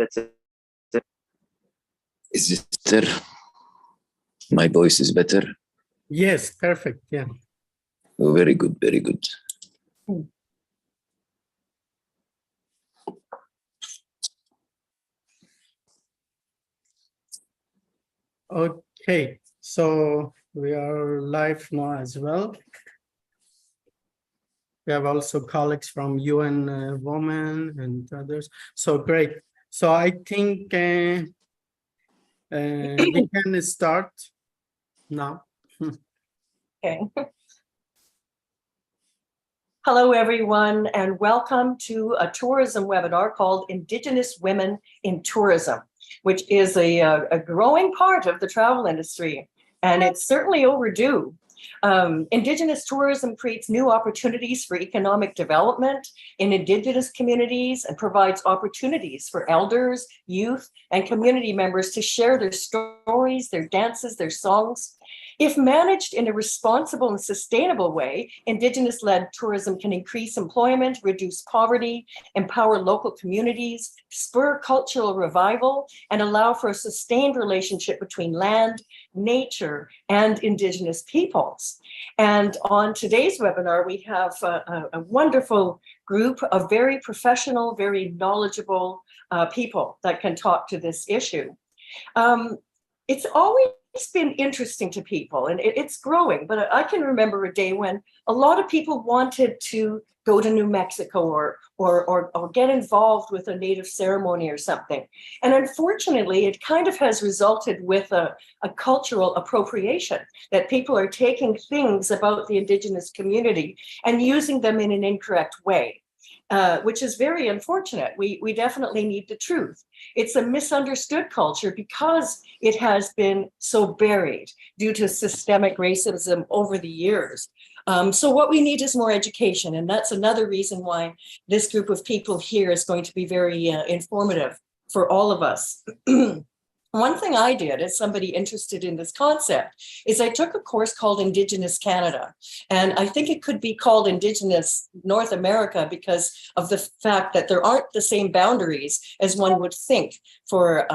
better. Is this better? My voice is better? Yes, perfect. Yeah. Oh, very good, very good. Okay, so we are live now as well. We have also colleagues from UN Women and others. So great. So I think we can start now. Okay. Hello, everyone, and welcome to a tourism webinar called Indigenous Women in Tourism, which is a growing part of the travel industry, and it's certainly overdue. Indigenous tourism creates new opportunities for economic development in Indigenous communities and provides opportunities for elders, youth, and community members to share their stories, their dances, their songs. If managed in a responsible and sustainable way, Indigenous-led tourism can increase employment, reduce poverty, empower local communities, spur cultural revival, and allow for a sustained relationship between land, nature, and Indigenous peoples. And on today's webinar, we have a wonderful group of very professional, very knowledgeable people that can talk to this issue. It's always been interesting to people, and it's growing, but I can remember a day when a lot of people wanted to go to New Mexico or get involved with a native ceremony or something. And unfortunately, it kind of has resulted with a cultural appropriation, that people are taking things about the Indigenous community and using them in an incorrect way. Which is very unfortunate. We definitely need the truth. It's a misunderstood culture because it has been so buried due to systemic racism over the years. So what we need is more education, and that's another reason why this group of people here is going to be very informative for all of us. One thing I did as somebody interested in this concept is I took a course called Indigenous Canada. And I think it could be called Indigenous North America because of the fact that there aren't the same boundaries as one would think for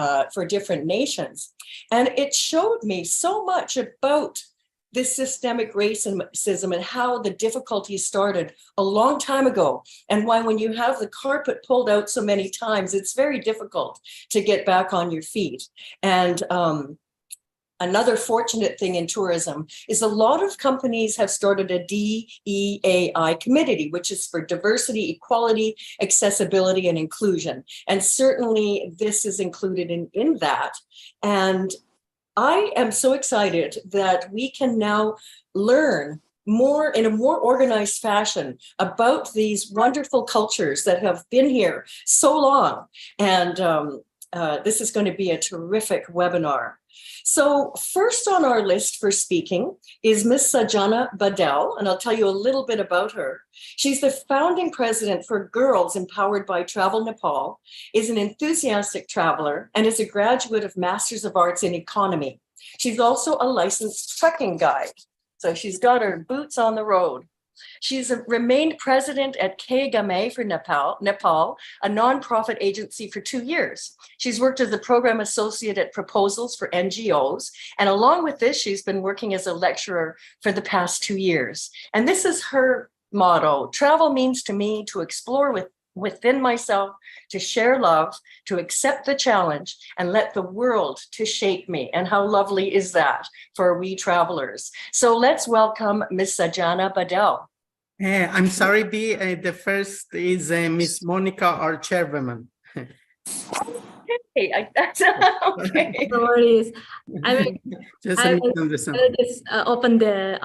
different nations. And it showed me so much about this systemic racism and how the difficulties started a long time ago, and why when you have the carpet pulled out so many times, it's very difficult to get back on your feet. And another fortunate thing in tourism is a lot of companies have started a DEAI committee, which is for diversity, equality, accessibility, and inclusion. And certainly this is included in that. And I am so excited that we can now learn more in a more organized fashion about these wonderful cultures that have been here so long. And this is going to be a terrific webinar. So first on our list for speaking is Ms. Sajana Badel, and I'll tell you a little bit about her. She's the founding president for Girls Empowered by Travel Nepal, is an enthusiastic traveler, and is a graduate of Masters of Arts in Economy. She's also a licensed trekking guide, so she's got her boots on the road. She's remained president at Kagame for Nepal, a nonprofit agency, for 2 years. She's worked as a program associate at Proposals for NGOs. And along with this, she's been working as a lecturer for the past 2 years. And this is her motto: travel means to me to explore within myself, to share love, to accept the challenge, and let the world to shape me. And how lovely is that for we travelers? So let's welcome Ms. Sajana Badel. I'm sorry, B. The first is Miss Monica, our chairwoman. Hey, that's okay. No worries. I will Just I a will misunderstanding. just open the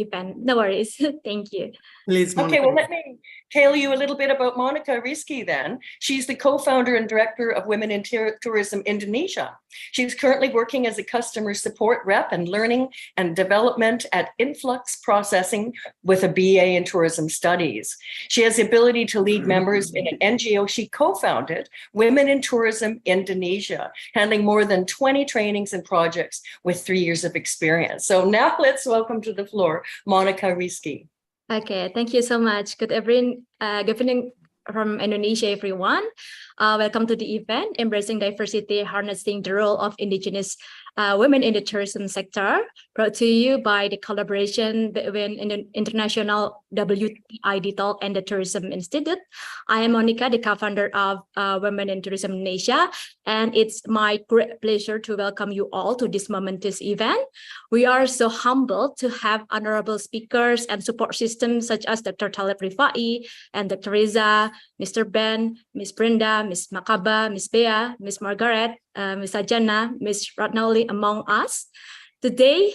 event. No worries. Thank you. Please, Monica. Okay, well, let me tell you a little bit about Monica Rizky then. She's the co-founder and director of Women in Tourism Indonesia. She's currently working as a customer support rep and learning and development at Influx Processing with a BA in Tourism Studies. She has the ability to lead members in an NGO she co-founded, Women in Tourism Indonesia, handling more than 20 trainings and projects with 3 years of experience. So now let's welcome to the floor, Monica Rizky. Okay, thank you so much. Good evening, from Indonesia, everyone. Welcome to the event, Embracing Diversity, Harnessing the Role of Indigenous Women in the Tourism Sector, brought to you by the collaboration between the International WTI Digital and the Tourism Institute. I am Monica, the co-founder of Women in Tourism Indonesia, and it's my great pleasure to welcome you all to this momentous event. We are so humbled to have honorable speakers and support systems such as Dr. Talib Rifai and Dr. Reza, Mr. Ben, Ms. Brenda, Ms. Makaba, Ms. Bea, Ms. Margaret, Ms. Ajana, Ms. Ratnauli among us. Today,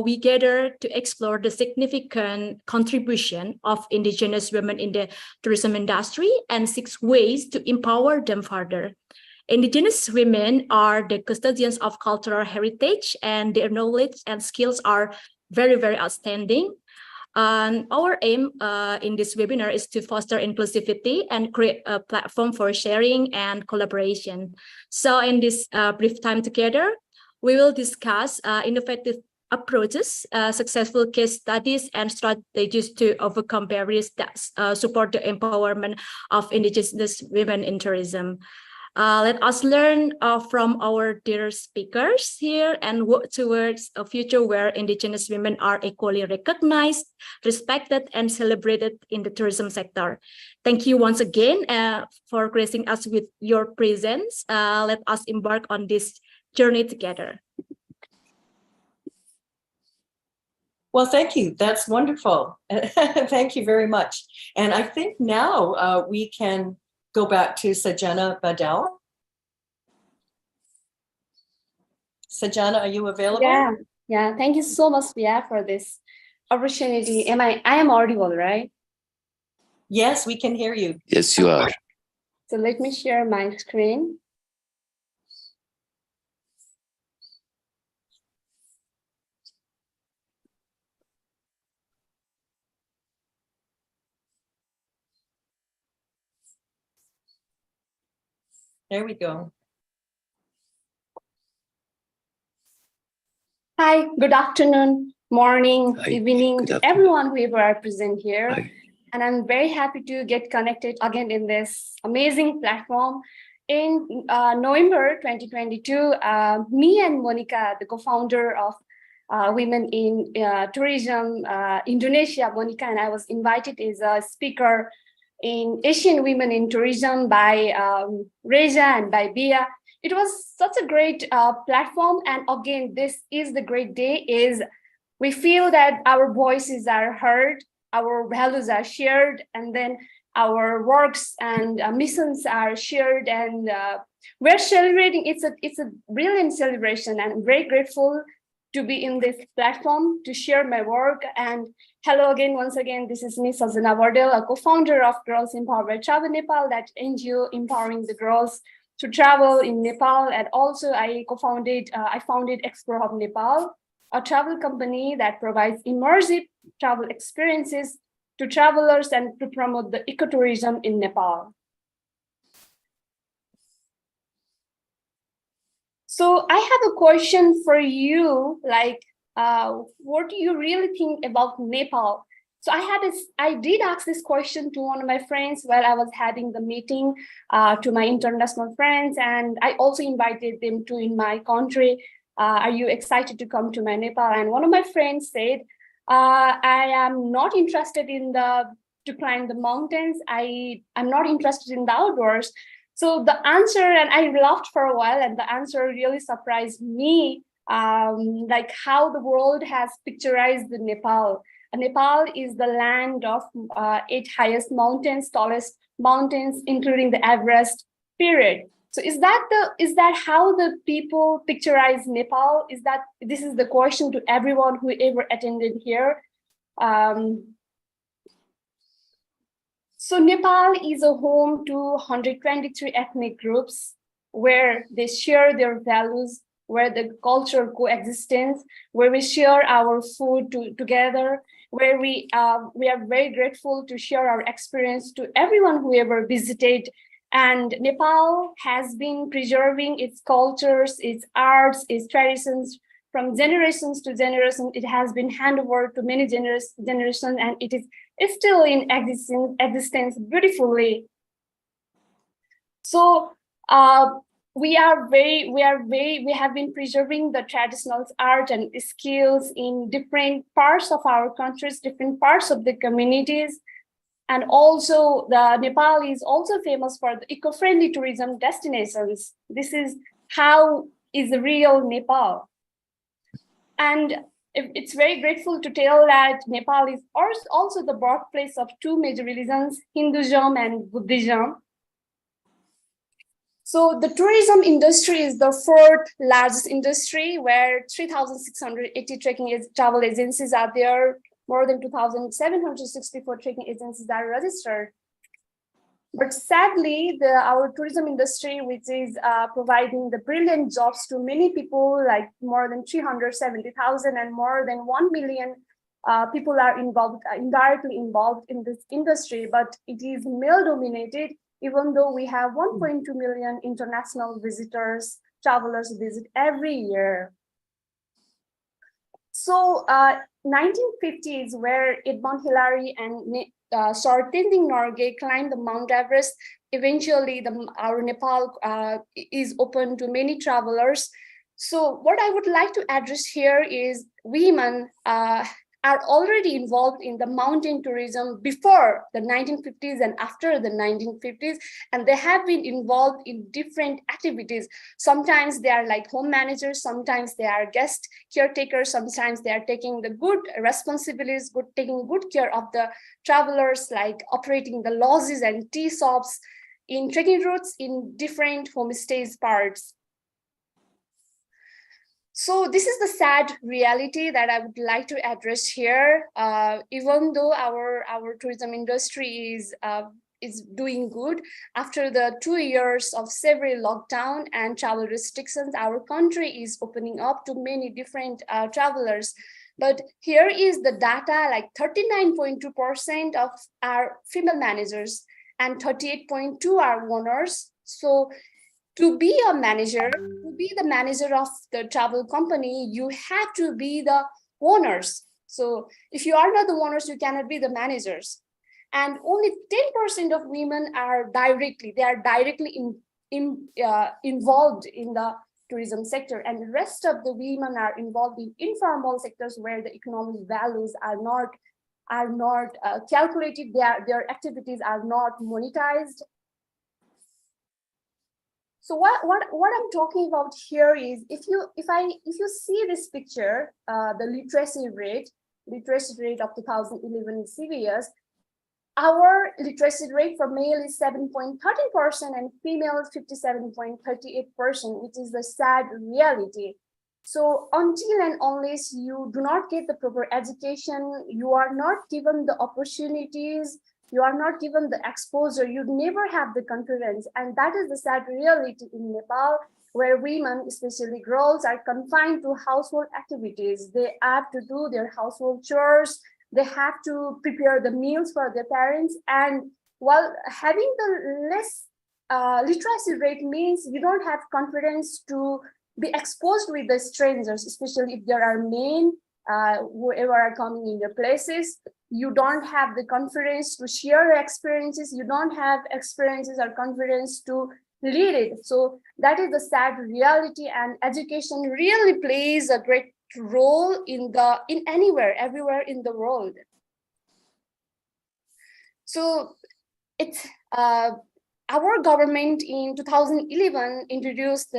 we gather to explore the significant contribution of Indigenous women in the tourism industry and 6 ways to empower them further. Indigenous women are the custodians of cultural heritage, and their knowledge and skills are very, very outstanding. Our aim in this webinar is to foster inclusivity and create a platform for sharing and collaboration. So in this brief time together, we will discuss innovative approaches, successful case studies, and strategies to overcome barriers that support the empowerment of Indigenous women in tourism. Let us learn from our dear speakers here and work towards a future where Indigenous women are equally recognized, respected, and celebrated in the tourism sector. Thank you once again for gracing us with your presence. Let us embark on this journey together. Well, thank you. That's wonderful. Thank you very much. And I think now we can go back to Sajana Badal. Sajana, are you available? Yeah. Thank you so much, Pia, for this opportunity. I am audible, right? Yes, we can hear you. Yes, you are. So let me share my screen. There we go. Hi, good afternoon, morning, Hi, evening good to afternoon. everyone whoever are present here. Hi. And I'm very happy to get connected again in this amazing platform. In November 2022, me and Monica, the co-founder of Women in Tourism Indonesia, Monica and I was invited as a speaker in Asian Women in Tourism by Reza and by Bia. It was such a great platform. And again, this is the great day is we feel that our voices are heard, our values are shared, and then our works and missions are shared, and we're celebrating. It's a brilliant celebration, and I'm very grateful to be in this platform to share my work. And hello again, once again, this is Ms. Sajana Badal, a co-founder of Girls Empowered by Travel Nepal, that NGO empowering the girls to travel in Nepal. And also I founded Explore Hub Nepal, a travel company that provides immersive travel experiences to travelers and to promote the ecotourism in Nepal. So I have a question for you, like, what do you really think about Nepal? So I did ask this question to one of my friends while I was having the meeting to my international friends, and I also invited them to in my country. Are you excited to come to my Nepal? And one of my friends said, I am not interested in to climb the mountains. I'm not interested in the outdoors. So the answer, and I laughed for a while, and the answer really surprised me, like how the world has picturized the Nepal. Nepal is the land of 8 highest mountains, tallest mountains, including the Everest period. So is that how the people picturize Nepal? This is the question to everyone who ever attended here. So Nepal is a home to 123 ethnic groups where they share their values, where the cultural coexistence, where we share our food together, where we are very grateful to share our experience to everyone who ever visited. And Nepal has been preserving its cultures, its arts, its traditions from generations to generation. It has been handed over to many generations, and it is still in existence beautifully. So we have been preserving the traditional art and skills in different parts of our countries, different parts of the communities. And also Nepal is also famous for the eco-friendly tourism destinations. This is how is the real Nepal. And it's very grateful to tell that Nepal is also the birthplace of two major religions, Hinduism and Buddhism. So the tourism industry is the fourth largest industry, where 3,680 travel agencies are there. More than 2,764 trekking agencies are registered. But sadly, our tourism industry, which is providing the brilliant jobs to many people, like more than 370,000 and more than 1 million people are indirectly involved in this industry, but it is male dominated, even though we have 1.2 million international travelers visit every year. So 1950s, where Edmund Hillary and Sir Tenzing Norgay climbed the Mount Everest. Eventually, our Nepal is open to many travelers. So what I would like to address here is women are already involved in the mountain tourism before the 1950s and after the 1950s, and they have been involved in different activities. Sometimes they are like home managers, sometimes they are guest caretakers, sometimes they are taking the good responsibilities, taking good care of the travelers, like operating the lodges and tea shops in trekking routes in different homestays parts. So this is the sad reality that I would like to address here. Even though our tourism industry is doing good, after the 2 years of severe lockdown and travel restrictions, our country is opening up to many different travelers. But here is the data, like 39.2% of our female managers and 38.2% are owners. So to be a manager, to be the manager of the travel company, you have to be the owners. So if you are not the owners, you cannot be the managers. And only 10% of women are directly involved in the tourism sector, and the rest of the women are involved in informal sectors where the economic values are not calculated. Their activities are not monetized. So what I'm talking about here is, if you see this picture, the literacy rate of 2011 CBS, our literacy rate for male is 7.13% and female 57.38%, which is the sad reality. So until and unless you do not get the proper education, you are not given the opportunities, you are not given the exposure, you never have the confidence. And that is the sad reality in Nepal, where women, especially girls, are confined to household activities. They have to do their household chores, they have to prepare the meals for their parents. And while having the less literacy rate means you don't have confidence to be exposed with the strangers, especially if there are men whoever are coming in your places. You don't have the confidence to share your experiences. You don't have experiences or confidence to lead it. So that is the sad reality, and education really plays a great role in everywhere in the world. So it's our government in 2011 introduced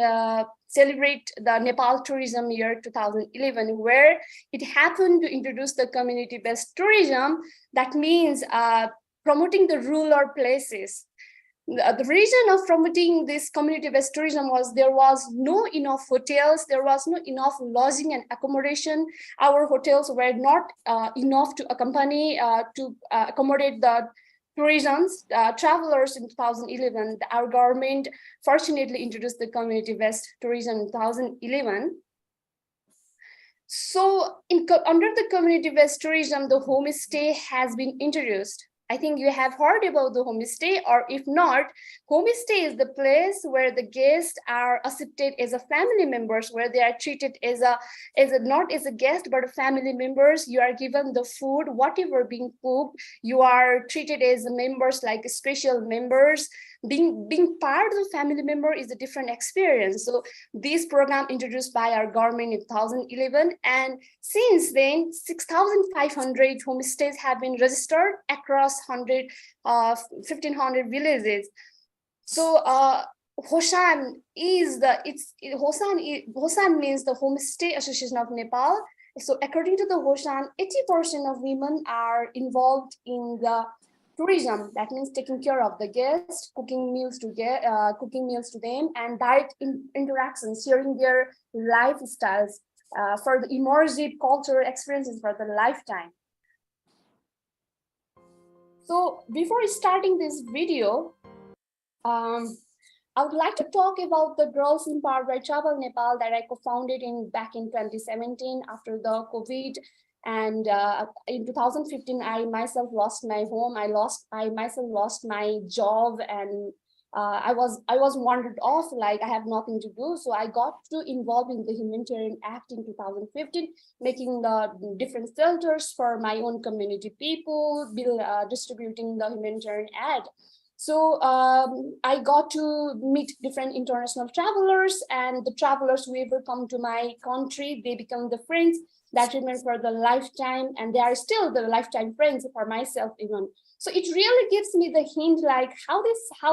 celebrate the Nepal Tourism Year 2011, where it happened to introduce the community-based tourism. That means promoting the rural places. The reason of promoting this community-based tourism was there was no enough hotels, there was no enough lodging and accommodation. Our hotels were not enough to accommodate the travelers in 2011. Our government fortunately introduced the community-based tourism in 2011. So under the community-based tourism, the homestay has been introduced. I think you have heard about the homestay, or if not, homestay is the place where the guests are accepted as a family members, where they are treated as a not as a guest, but a family members. You are given the food, whatever being cooked. You are treated as members, like special members. Being part of the family member is a different experience. So this program introduced by our government in 2011, and since then 6,500 homestays have been registered across 1,500 villages. So Hoshan is Hoshan means the Homestay Association of Nepal. So according to the Hoshan, 80% of women are involved in the tourism. That means taking care of the guests, cooking meals to them, and direct interactions, sharing their lifestyles for the immersive cultural experiences for the lifetime. So before starting this video, I would like to talk about the Girls Empowered by Travel Nepal that I co-founded back in 2017 after the COVID. And in 2015, I myself lost my home. I myself lost my job, and I was wandered off, like I have nothing to do. So I got to involved in the Humanitarian Act in 2015, making the different shelters for my own community people, distributing the humanitarian aid. So I got to meet different international travelers, and the travelers who ever come to my country, they become the friends that remain for the lifetime, and they are still the lifetime friends for myself even. So it really gives me the hint, like how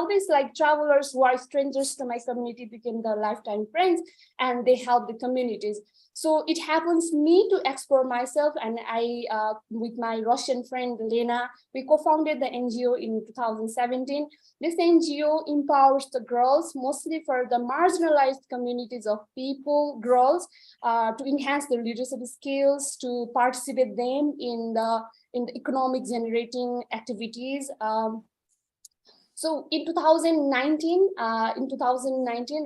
this like travelers who are strangers to my community became the lifetime friends, and they help the communities. So it happens me to explore myself, and I, with my Russian friend Lena, we co-founded the NGO in 2017. This NGO empowers the girls, mostly for the marginalized communities of people, girls, to enhance their leadership skills, to participate them in the economic generating activities. So in 2019,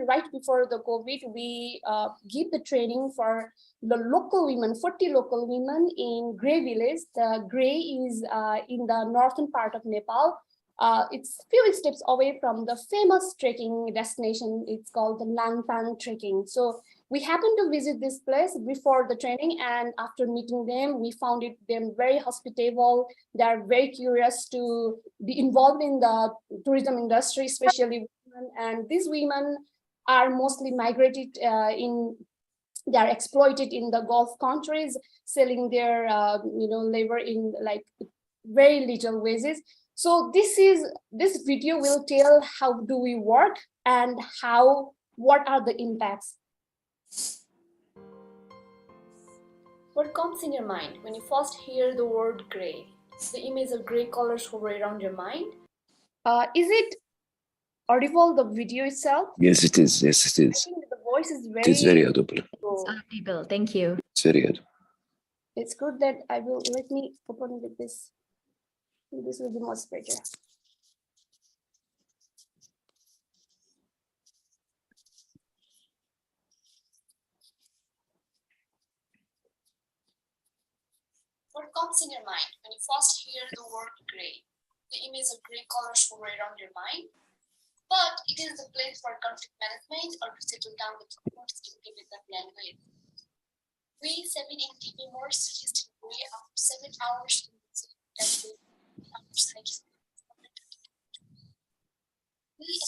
right before the COVID, we give the training for the local women, 40 local women in Grey village. The Grey is in the northern part of Nepal. It's few steps away from the famous trekking destination. It's called the Nangtang trekking. So we happened to visit this place before the training, and after meeting them, we found them very hospitable. They are very curious to be involved in the tourism industry, especially women. And these women are mostly migrated they are exploited in the Gulf countries, selling their labor in like very little wages. So this video will tell how do we work and what are the impacts. What comes in your mind when you first hear the word gray? The image of gray colors hover around your mind. Is it audible, the video itself? Yes, it is. Yes, it I is. think the voice is It is very audible. Audible. Thank you. It's very audible. It's good that let me open with this. This will be much better. What comes in your mind when you first hear the word gray? The image of gray colors hover around your mind. But it is a place for conflict management or to settle down with problems to give it a plan way. We 7 in team members reached gray after 7 hours in the city. We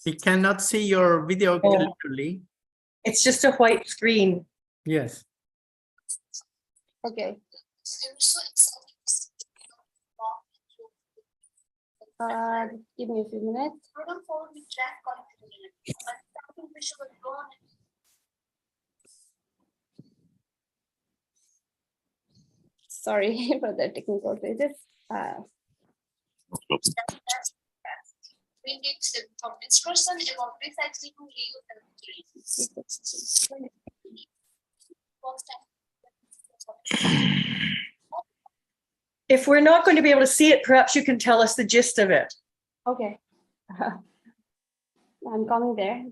We cannot see your video clearly. It's just a white screen. Yes. Okay. Give me a few minutes. Sorry for the technical phases. We did some discussion about recycling, reuse, and If we're not going to be able to see it, perhaps you can tell us the gist of it. okay. I'm coming there.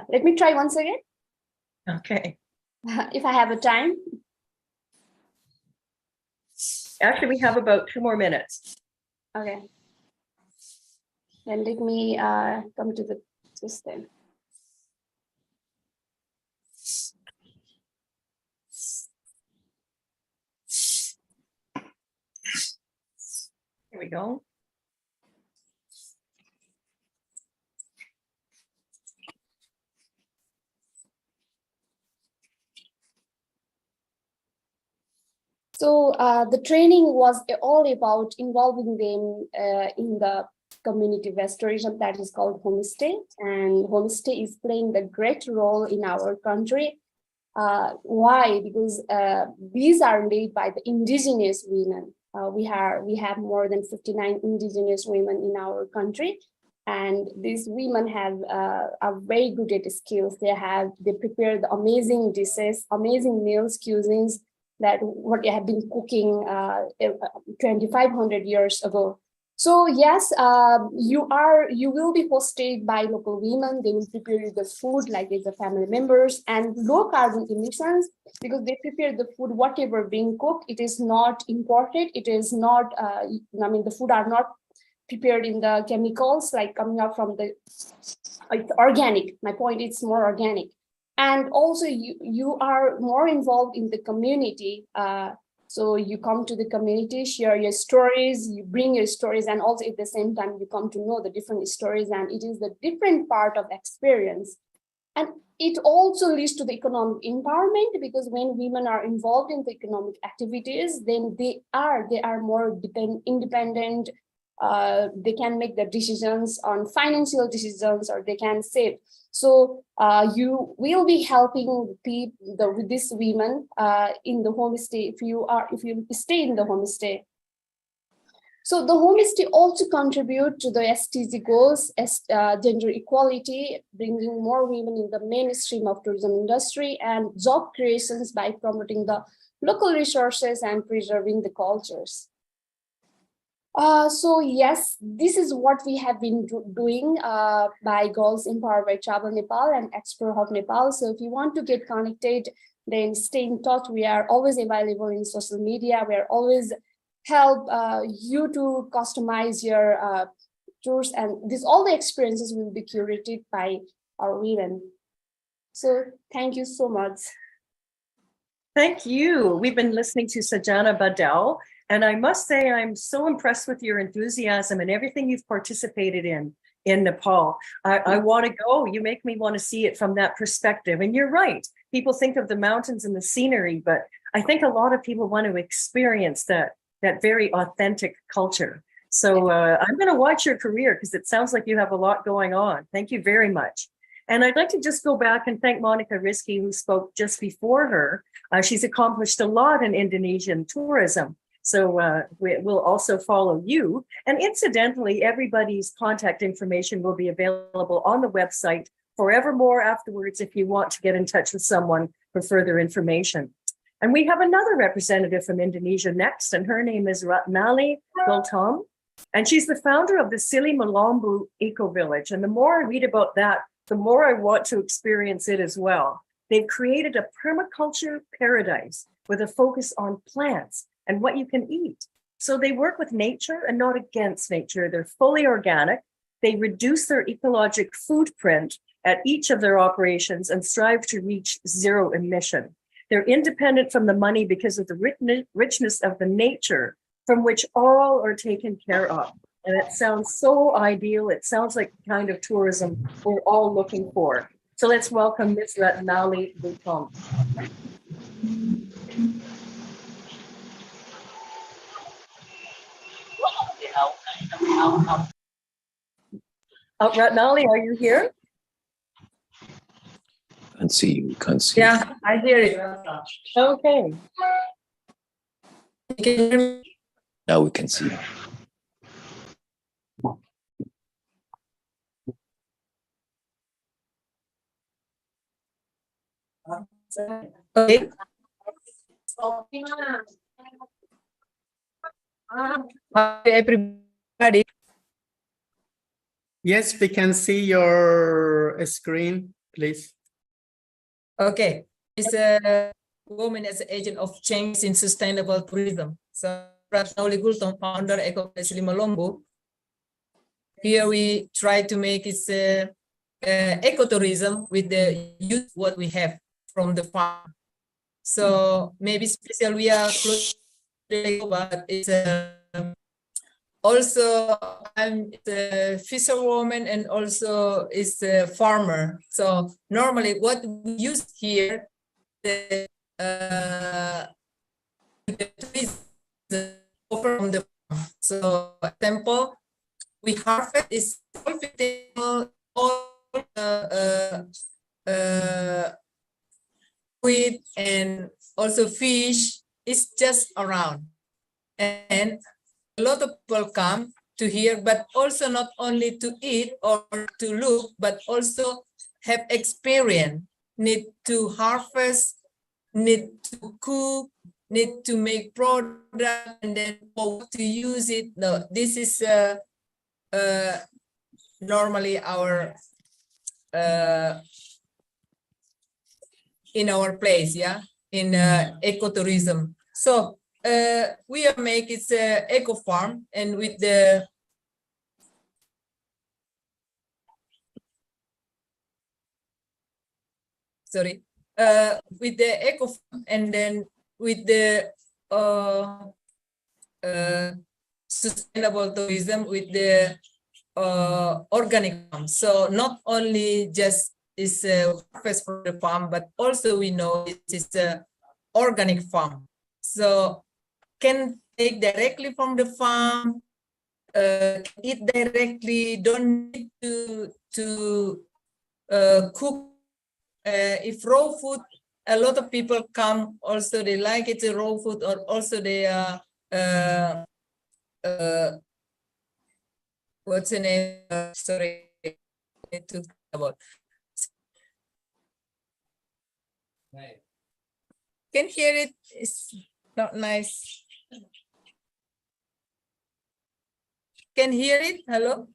Let me try once again, Okay. if I have a time. Actually, we have about 2 more minutes. Okay. Then let me come to the system. Here we go. So the training was all about involving them in the community restoration that is called homestay, and homestay is playing the great role in our country. Why? Because these are made by the indigenous women. We have more than 59 indigenous women in our country, and these women have are very good at skills. They prepare the amazing dishes, amazing meals, cuisines that what they have been cooking 2,500 years ago. So yes, you will be hosted by local women. They will prepare you the food like it's a family members, and low carbon emissions, because they prepare the food whatever being cooked. It is not imported. It is not. I mean, the food are not prepared in the chemicals like coming out from the. It's organic. My point is more organic, and also you are more involved in the community. So you come to the community, share your stories, you bring your stories, and also at the same time, you come to know the different stories, and it is the different part of experience. And it also leads to the economic empowerment, because when women are involved in the economic activities, then they are more independent. They can make the decisions on financial decisions, or they can save. So you will be helping with these women in the homestay if you stay in the homestay. So the homestay also contribute to the SDG goals, gender equality, bringing more women in the mainstream of tourism industry, and job creations by promoting the local resources and preserving the cultures. So yes, this is what we have been doing by Girls Empowered by Travel Nepal and Explore Hub Nepal. So if you want to get connected, then stay in touch. We are always available in social media. We are always help you to customize your tours, and all the experiences will be curated by our women. So thank you so much. Thank you. We've been listening to Sajana Badal, and I must say I'm so impressed with your enthusiasm and everything you've participated in Nepal. I want to go. You make me want to see it from that perspective. And you're right. People think of the mountains and the scenery, but I think a lot of people want to experience that very authentic culture. So I'm going to watch your career, because it sounds like you have a lot going on. Thank you very much. And I'd like to just go back and thank Monica Risky, who spoke just before her. She's accomplished a lot in Indonesian tourism. So we'll also follow you. And incidentally, everybody's contact information will be available on the website forevermore afterwards if you want to get in touch with someone for further information. And we have another representative from Indonesia next, and her name is Ratnali Gultom. And she's the founder of the Sili Malambu Eco Village. And the more I read about that, the more I want to experience it as well. They've created a permaculture paradise with a focus on plants and what you can eat. So they work with nature and not against nature. They're fully organic. They reduce their ecologic footprint at each of their operations and strive to reach zero emission. They're independent from the money because of the richness of the nature from which all are taken care of. And it sounds so ideal. It sounds like the kind of tourism we're all looking for. So let's welcome Ms. Ratnali Gultom. Ratnali, are you here? Can't see you. Can't see. Yeah, I hear it. Okay. You can hear me? Now we can see you. Okay. Hi, everybody. Yes, we can see your screen, please. Okay, it's a woman as an agent of change in sustainable tourism. So, Ratnauli Gultom, founder Eco Place Malombo. Here we try to make it ecotourism with the use what we have from the farm. So maybe special we are close to, but it's also I'm a fisherwoman and also is a farmer. So normally what we use here, the trees from the farm. So example, we harvest is all vegetable, all wheat and also fish is just around. And a lot of people come to here, but also not only to eat or to look, but also have experience, need to harvest, need to cook, need to make product, and then to use it. No, this is normally our in our place, yeah, in ecotourism. So we are make it eco farm, and with the with the eco farm, and then with the sustainable tourism with the organic farm. So not only just is a harvest from the farm, but also we know it is a organic farm. So can take directly from the farm, eat directly, don't need to cook. If raw food, a lot of people come also, they like it, raw food, or also they are what's the name? Sorry, to about. Can hear it. It's not nice. Can hear it? Hello.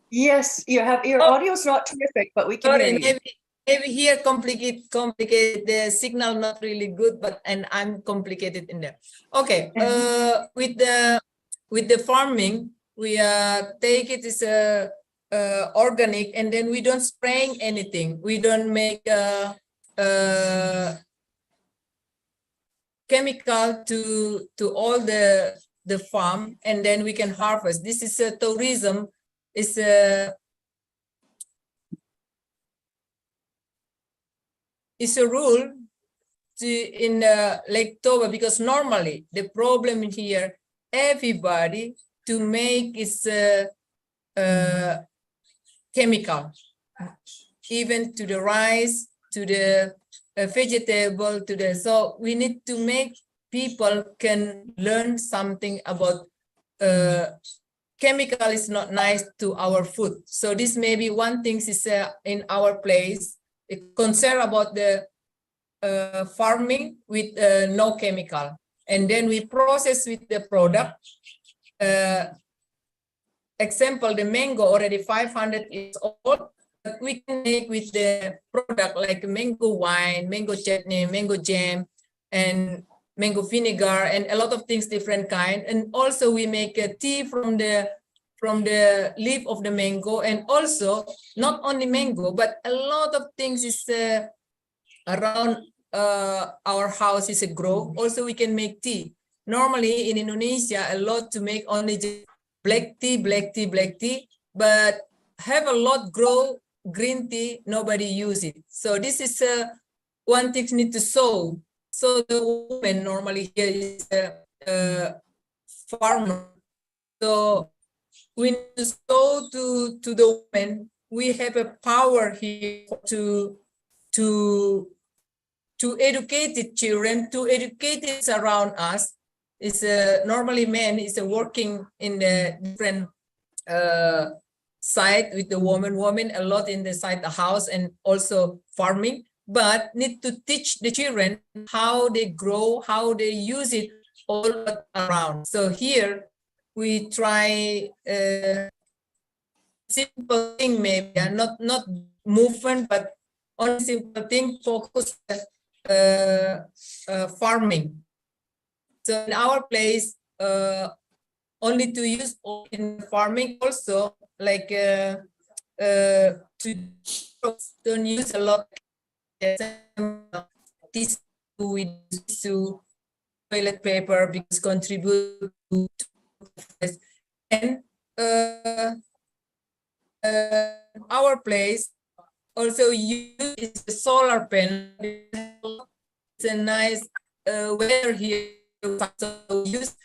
Yes, your audio is not terrific, but we can Sorry, hear you. maybe here complicated. The signal not really good, but and I'm complicated in there. Okay. With the farming, we take it as a organic, and then we don't spraying anything. We don't make chemical to all the farm, and then we can harvest. This is a tourism. Is a rule in Lake Toba, because normally the problem here, everybody to make is chemical, even to the rice, to the vegetable, to the, so we need to make people can learn something about chemical is not nice to our food. So this may be one thing is in our place, concern about the farming with no chemical, and then we process with the product. Example, the mango already 500 years old, but we can make with the product like mango wine, mango chutney, mango jam, and mango vinegar, and a lot of things, different kind. And also we make a tea from the leaf of the mango, and also not only mango, but a lot of things is around our house is a grow. Also we can make tea. Normally in Indonesia, a lot to make only just black tea, but have a lot grow green tea, nobody use it. So this is one thing need to solve. So the woman normally here is a farmer. So we need to show to the women we have a power here to educate the children, to educate it around us. Is normally men is working in the different side with the woman a lot in the side the house and also farming, but need to teach the children how they grow, how they use it all around. So here we try simple thing maybe, and not movement, but only simple thing, focus farming. So in our place, only to use in farming also, like to don't use a lot this with to toilet paper because contribute to and our place also use the solar panel. It's a nice weather here, so use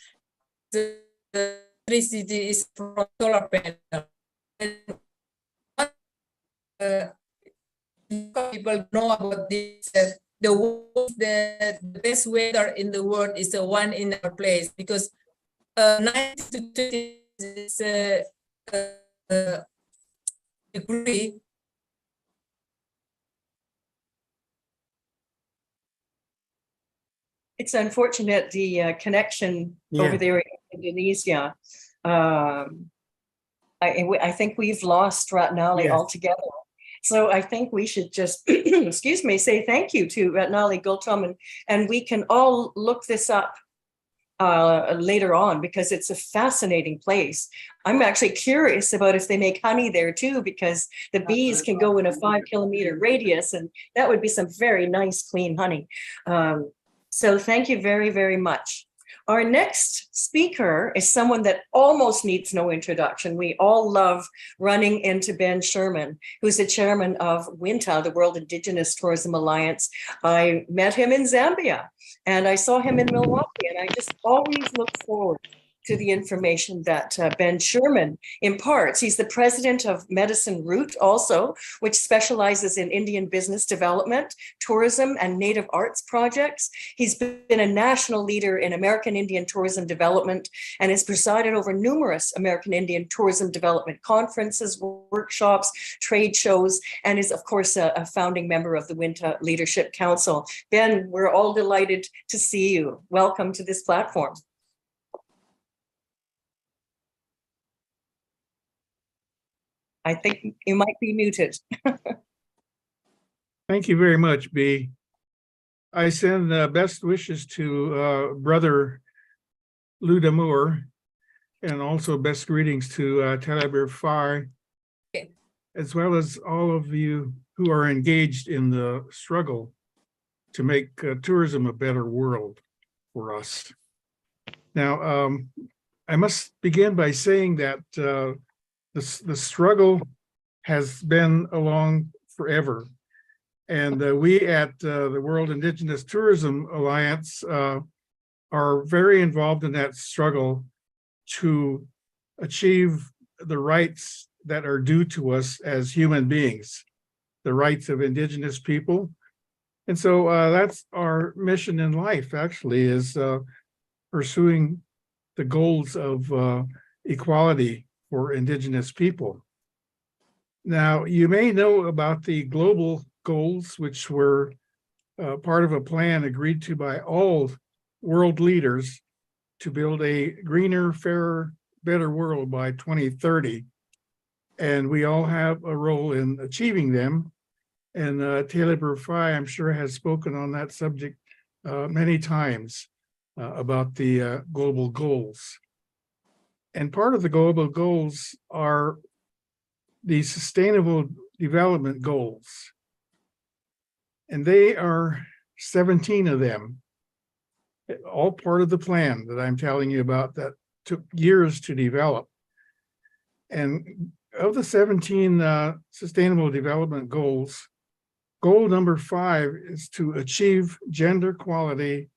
the electricity is from solar panel. People know about this. The best weather in the world is the one in our place because 90 to 20 is degree. It's unfortunate the connection over Yeah. there in Indonesia. I think we've lost Ratnali Yes. altogether. So I think we should just, excuse me, say thank you to Ratnali Gultom, and we can all look this up later on because it's a fascinating place. I'm actually curious about if they make honey there too, because the bees can go in a 5 kilometer radius, and that would be some very nice, clean honey. So thank you very, very much. Our next speaker is someone that almost needs no introduction. We all love running into Ben Sherman, who's the chairman of WINTA, the World Indigenous Tourism Alliance. I met him in Zambia and I saw him in Milwaukee, and I just always look forward to the information that Ben Sherman imparts. He's the president of Medicine Route also, which specializes in Indian business development, tourism, and native arts projects. He's been a national leader in American Indian tourism development and has presided over numerous American Indian tourism development conferences, workshops, trade shows, and is, of course, a founding member of the WINTA Leadership Council. Ben, we're all delighted to see you. Welcome to this platform. I think you might be muted. Thank you very much, B. I send best wishes to Brother Lou Damour, and also best greetings to Talibir Fai, as well as all of you who are engaged in the struggle to make tourism a better world for us. Now, I must begin by saying that the struggle has been along forever. And we at the World Indigenous Tourism Alliance are very involved in that struggle to achieve the rights that are due to us as human beings, the rights of Indigenous people. And so that's our mission in life, actually, is pursuing the goals of equality for Indigenous people. Now, you may know about the global goals, which were part of a plan agreed to by all world leaders to build a greener, fairer, better world by 2030. And we all have a role in achieving them. And Talibir Fai, I'm sure, has spoken on that subject many times about the global goals. And part of the global goals are the Sustainable Development Goals. And they are 17 of them, all part of the plan that I'm telling you about that took years to develop. And of the 17 Sustainable Development Goals, goal number 5 is to achieve gender equality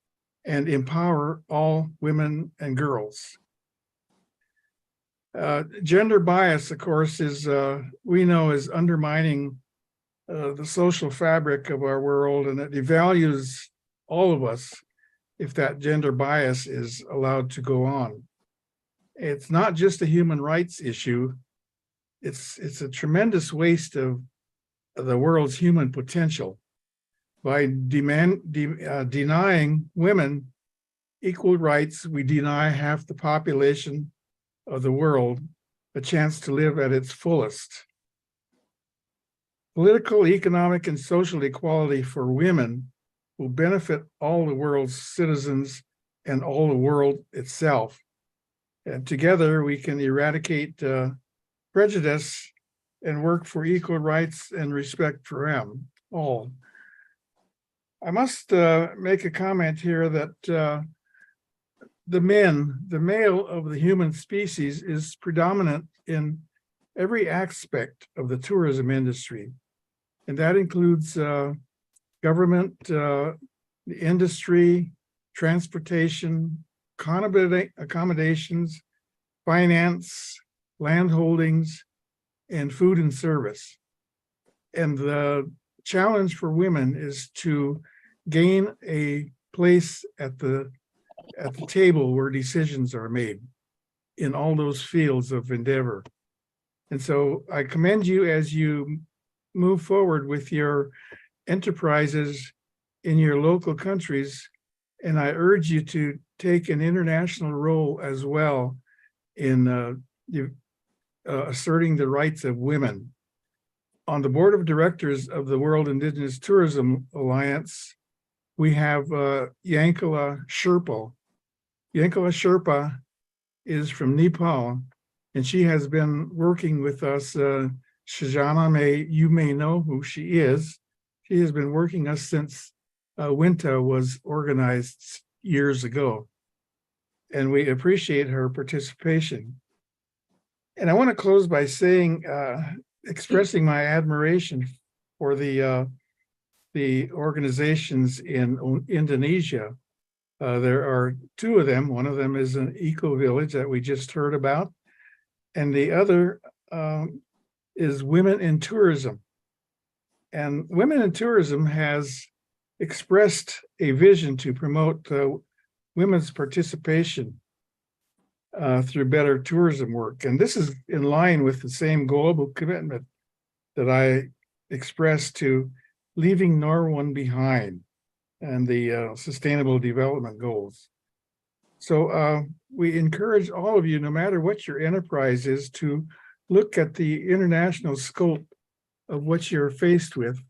and empower all women and girls. Gender bias, of course, is we know is undermining the social fabric of our world, and it devalues all of us if that gender bias is allowed to go on. It's not just a human rights issue. It's a tremendous waste of the world's human potential by denying women equal rights, we deny half the population of the world a chance to live at its fullest. Political, economic, and social equality for women will benefit all the world's citizens and all the world itself. And together we can eradicate prejudice and work for equal rights and respect for them all. I must make a comment here that the male of the human species is predominant in every aspect of the tourism industry. And that includes government, the industry, transportation, accommodations, finance, land holdings, and food and service. And the challenge for women is to gain a place at the table where decisions are made in all those fields of endeavor. And so I commend you as you move forward with your enterprises in your local countries, and I urge you to take an international role as well in asserting the rights of women. On the board of directors of the World Indigenous Tourism Alliance, we have Yankala Sherpa. Yankala Sherpa is from Nepal, and she has been working with us. Shajana, you may know who she is. She has been working us since WINTA was organized years ago, and we appreciate her participation. And I want to close by saying, expressing my admiration for the organizations in Indonesia. There are two of them. One of them is an eco-village that we just heard about, and the other is Women in Tourism. And Women in Tourism has expressed a vision to promote women's participation through better tourism work. And this is in line with the same global commitment that I expressed to leaving no one behind and the Sustainable Development Goals. So we encourage all of you, no matter what your enterprise is, to look at the international scope of what you're faced with.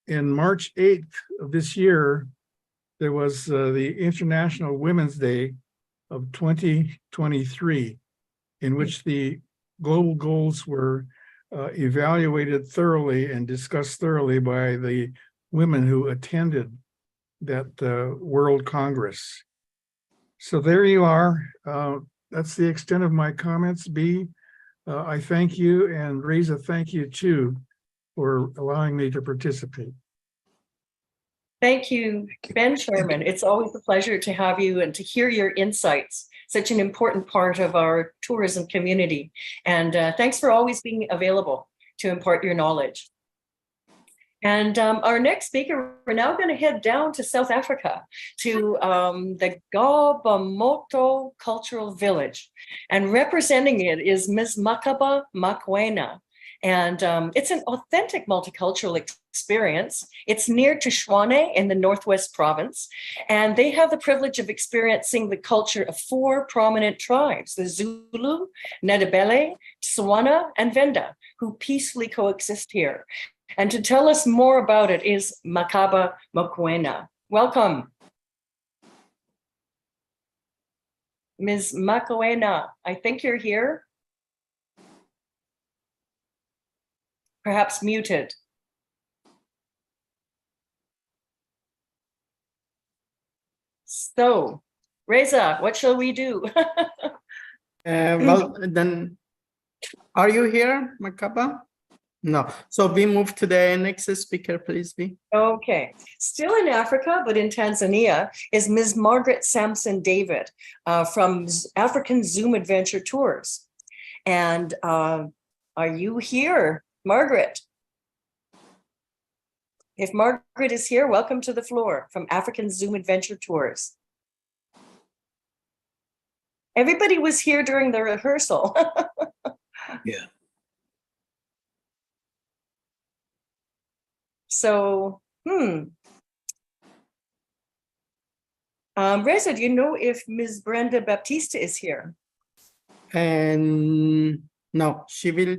In March 8th of this year, there was the International Women's Day of 2023, in which the global goals were evaluated thoroughly and discussed thoroughly by the women who attended that World Congress. So there you are. That's the extent of my comments. B, I thank you, and Reza, thank you too for allowing me to participate. Thank you, Ben Sherman. It's always a pleasure to have you and to hear your insights, such an important part of our tourism community. And thanks for always being available to impart your knowledge. And our next speaker, we're now going to head down to South Africa to the Gabamoto Cultural Village. And representing it is Ms. Makaba Makwena. And it's an authentic multicultural experience. It's near to Tshwane in the Northwest Province. And they have the privilege of experiencing the culture of 4 prominent tribes, the Zulu, Ndebele, Tswana, and Venda, who peacefully coexist here. And to tell us more about it is Makaba Makwena. Welcome. Ms. Makwena, I think you're here. Perhaps muted. So, Reza, what shall we do? Well, then, are you here, Makaba? No. So we move to the next speaker, please, B. Okay. Still in Africa, but in Tanzania, is Ms. Margaret Sampson David from African Zoom Adventure Tours. And are you here, Margaret? If Margaret is here, welcome to the floor from African Zoom Adventure Tours. Everybody was here during the rehearsal. Yeah. So, Reza, do you know if Ms. Brenda Baptista is here? And no, she will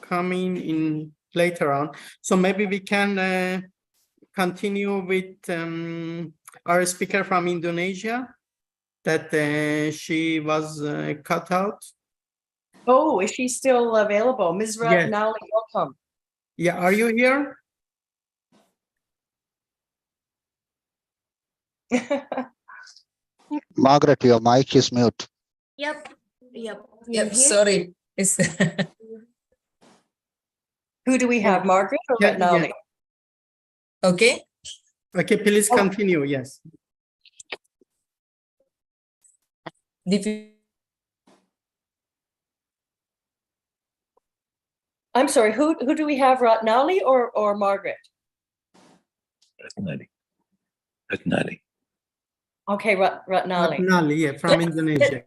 come in later on. So maybe we can continue with our speaker from Indonesia that she was cut out. Oh, is she still available? Ms. Yes. Ratnali, welcome. Yeah, are you here? Margaret, your mic is mute. Yep. Yep. Yep, sorry. It's Who do we have, Margaret or Yeah, Ratnali? okay. Okay, please continue. Yes. I'm sorry, who do we have, Ratnali or Margaret? Ratnali. Okay, Ratnali. Ratnali, yeah, from Indonesia.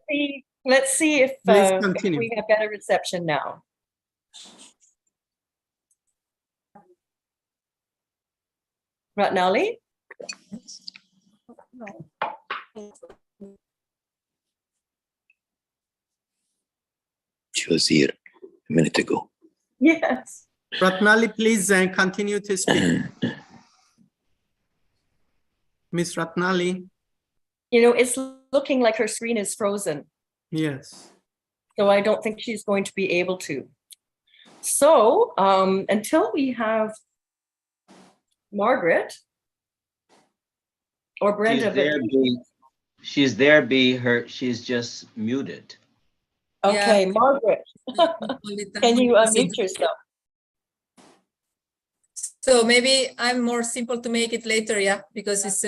Let's see if Please if continue. we have better reception now. Ratnali? She was here a minute ago. Yes. Ratnali, please continue to speak. Miss Ratnali. You know, it's looking like her screen is frozen, Yes. so I don't think she's going to be able to. So until we have Margaret or Brenda. She's there, she's just muted. Okay, Yeah. Margaret, can you unmute yourself? So maybe I'm more simple to make it later, yeah, because it's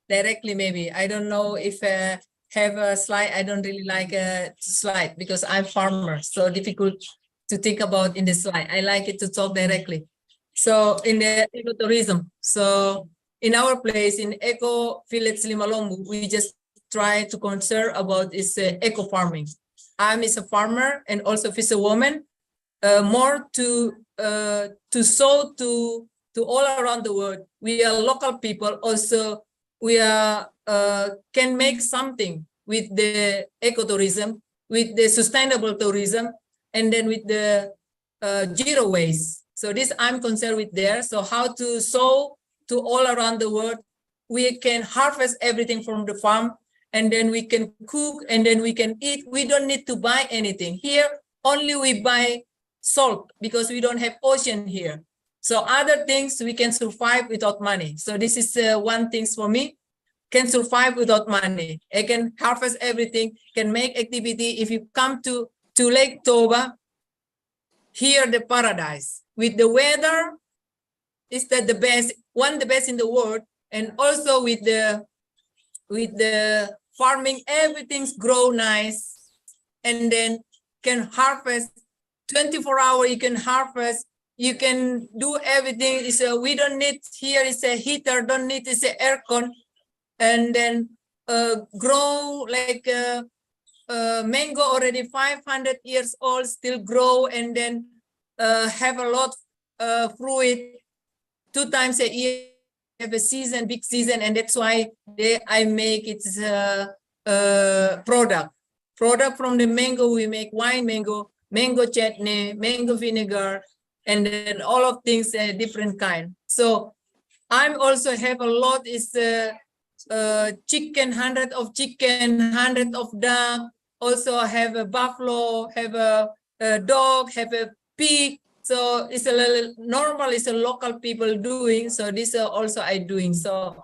directly maybe. I don't know if have a slide. I don't really like a slide because I'm farmer, so difficult to think about in the slide. I like it to talk directly. So in the ecotourism, so in our place in Eco Village Limalombu, we just try to concern about is eco farming. I'm a farmer and also fisherwoman, more to show to all around the world. We are local people. Also, we are can make something with the ecotourism, with the sustainable tourism, and then with the zero waste. So this I'm concerned with there. So how to show to all around the world, we can harvest everything from the farm, and then we can cook, and then we can eat. We don't need to buy anything here. Only we buy salt because we don't have ocean here. So other things we can survive without money. So this is one thing for me, can survive without money. I can harvest everything, can make activity. If you come to Lake Toba, here the paradise with the weather, is that the best, the best in the world. And also with the farming, everything's grow nice, and then can harvest 24 hours. You can harvest, you can do everything. Is we don't need here is a heater, don't need is a aircon, and then grow like mango already 500 years old, still grow, and then have a lot fruit 2 times a year. Have a season, big season, and that's why I make it product from the mango. We make wine, mango chutney, mango vinegar, and then all of things different kind. So I'm also have a lot is chicken, 100 of chicken, 100 of duck. Also have a buffalo, have a dog, have a pig. So it's a little normal, it's a local people doing. So this also I doing. So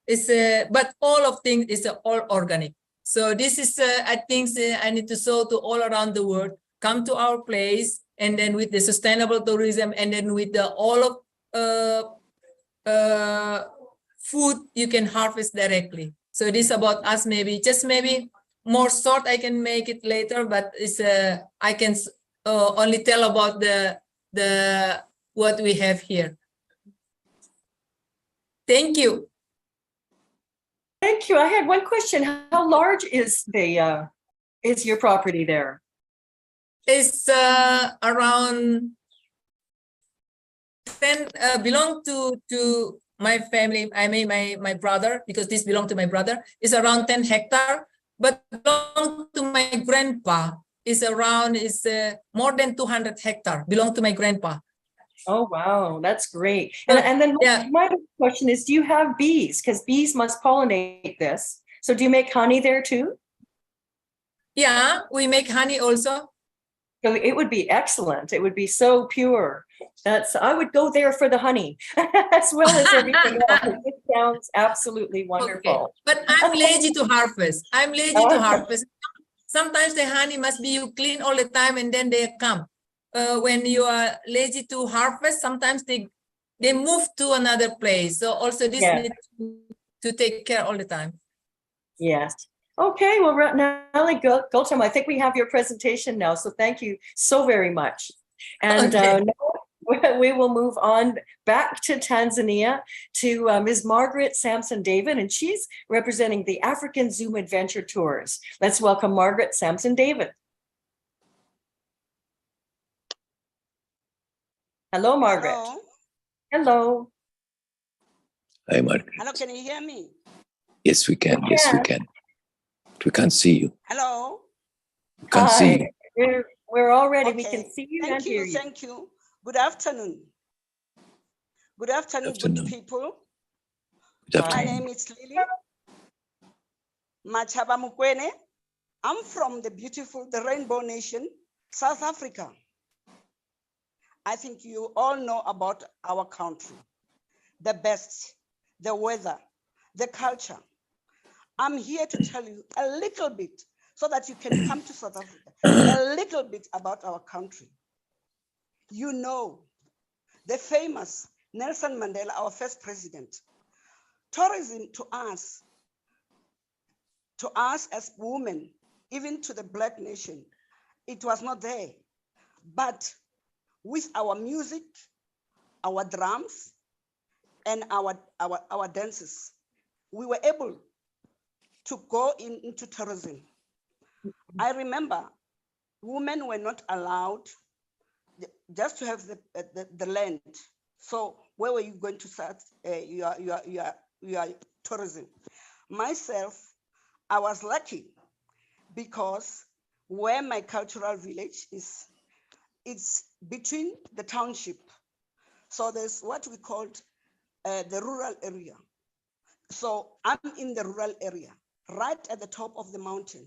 it's but all of things is all organic. So this is I think I need to show to all around the world, come to our place, and then with the sustainable tourism, and then with the all of food you can harvest directly. So this about us, maybe more short. I can make it later, but it's I can only tell about the what we have here. Thank you. Thank you. I had one question. How large is the is your property there? It's around 10 belong to my family, I mean my brother, because this belongs to my brother, is around 10 hectare, but belong to my grandpa is around more than 200 hectare, belong to my grandpa. Oh, wow, that's great. So, And then yeah. my other question is, do you have bees? Because bees must pollinate this. So do you make honey there too? Yeah, we make honey also. So it would be excellent. It would be so pure. I would go there for the honey as well as everything else. It sounds absolutely wonderful. Okay. But I'm lazy to harvest. I'm lazy to harvest. Sometimes the honey must be you clean all the time and then they come. When you are lazy to harvest, sometimes they move to another place. So also this Yeah. needs to take care all the time. Yes. Okay, well, Nali Gultam, I think we have your presentation now, so thank you so very much. And Okay. now we will move on back to Tanzania to Ms. Margaret Sampson David, and she's representing the African Zoom Adventure Tours. Let's welcome Margaret Sampson David. Hello, Margaret. Hello. Hello. Hi, Margaret. Hello, can you hear me? Yes, we can. Yes, we can. We can't see you. Hello. We can't see Hi. you. We're all ready. Okay. We can see you Thank and hear you. Thank you. Good afternoon. Good afternoon, good people. Good My afternoon. name is Lily Machaba Mukwene. I'm from the beautiful, the Rainbow Nation, South Africa. I think you all know about our country, the best, the weather, the culture. I'm here to tell you a little bit so that you can come to South Africa, a little bit about our country. You know, the famous Nelson Mandela, our first president. Tourism to us as women, even to the Black nation, it was not there. But with our music, our drums, and our dances, we were able to go into tourism. I remember women were not allowed just to have the land. So where were you going to start your tourism? Myself, I was lucky because where my cultural village is, it's between the township. So there's what we called the rural area. So I'm in the rural area, right at the top of the mountain.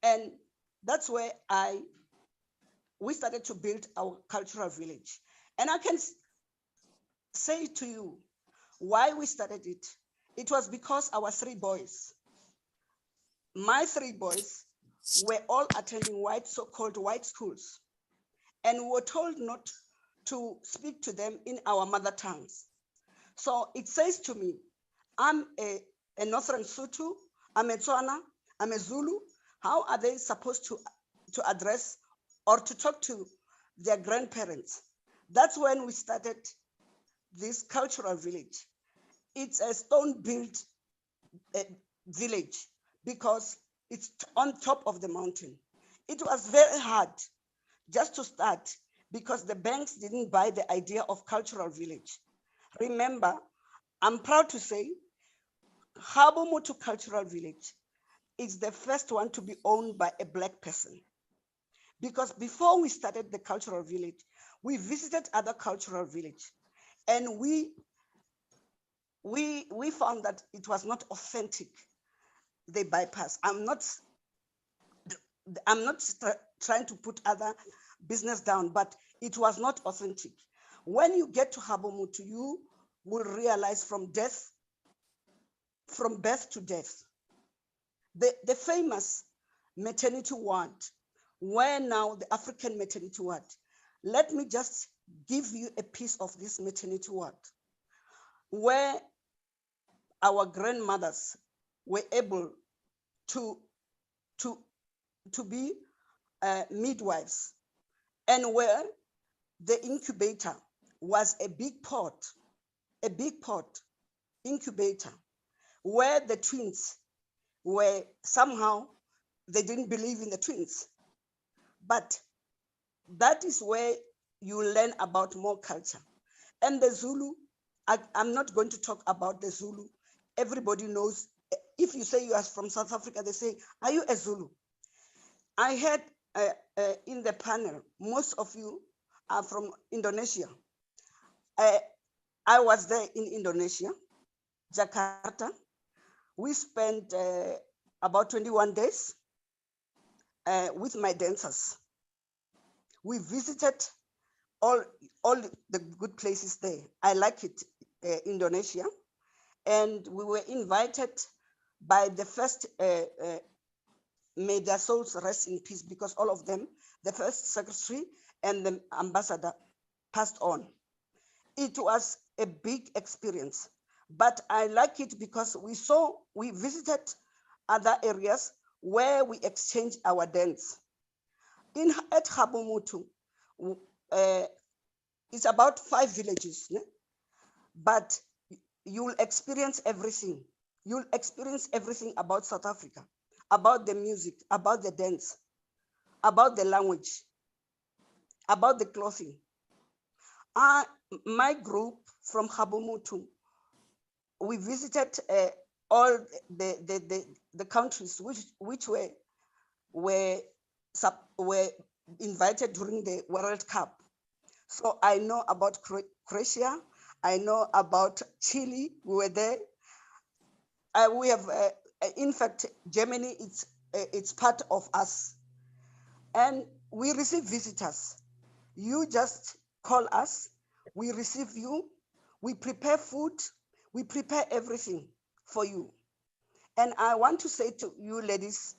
And that's where we started to build our cultural village. And I can say to you why we started it. It was because our three boys, my three boys, were all attending so-called white schools. And we were told not to speak to them in our mother tongues. So it says to me, I'm a Northern Sotho, I'm a Tswana, I'm a Zulu. How are they supposed to address or to talk to their grandparents? That's when we started this cultural village. It's a stone-built village because it's on top of the mountain. It was very hard just to start because the banks didn't buy the idea of cultural village. Remember, I'm proud to say, Habomutu Cultural Village is the first one to be owned by a Black person. Because before we started the cultural village, we visited other cultural villages, and we found that it was not authentic. They bypass. I'm not trying to put other business down, but it was not authentic. When you get to Habomutu, you will realize from birth to death, the famous maternity ward, where now the African maternity ward. Let me just give you a piece of this maternity ward, where our grandmothers were able to be midwives, and where the incubator was a big pot incubator, where the twins were somehow, they didn't believe in the twins. But that is where you learn about more culture. And the Zulu I'm not going to talk about the Zulu. Everybody knows. If you say you are from South Africa, they say, are you a Zulu? I heard in the panel, most of you are from Indonesia. I was there in Indonesia, Jakarta. We spent about 21 days with my dancers. We visited all the good places there. I like it, Indonesia. And we were invited by the first, may their souls rest in peace, because all of them, the first secretary and the ambassador, passed on. It was a big experience, but I like it because we visited other areas where we exchanged our dance. At Habumutu, it's about 5 villages, but you'll experience everything. You'll experience everything about South Africa, about the music, about the dance, about the language, about the clothing. My group from Habumutu, we visited all the countries which were invited during the World Cup. So I know about Croatia, I know about Chile, we were there. We have, in fact, Germany, it's part of us. And we receive visitors. You just call us, we receive you, we prepare food, we prepare everything for you. And I want to say to you ladies,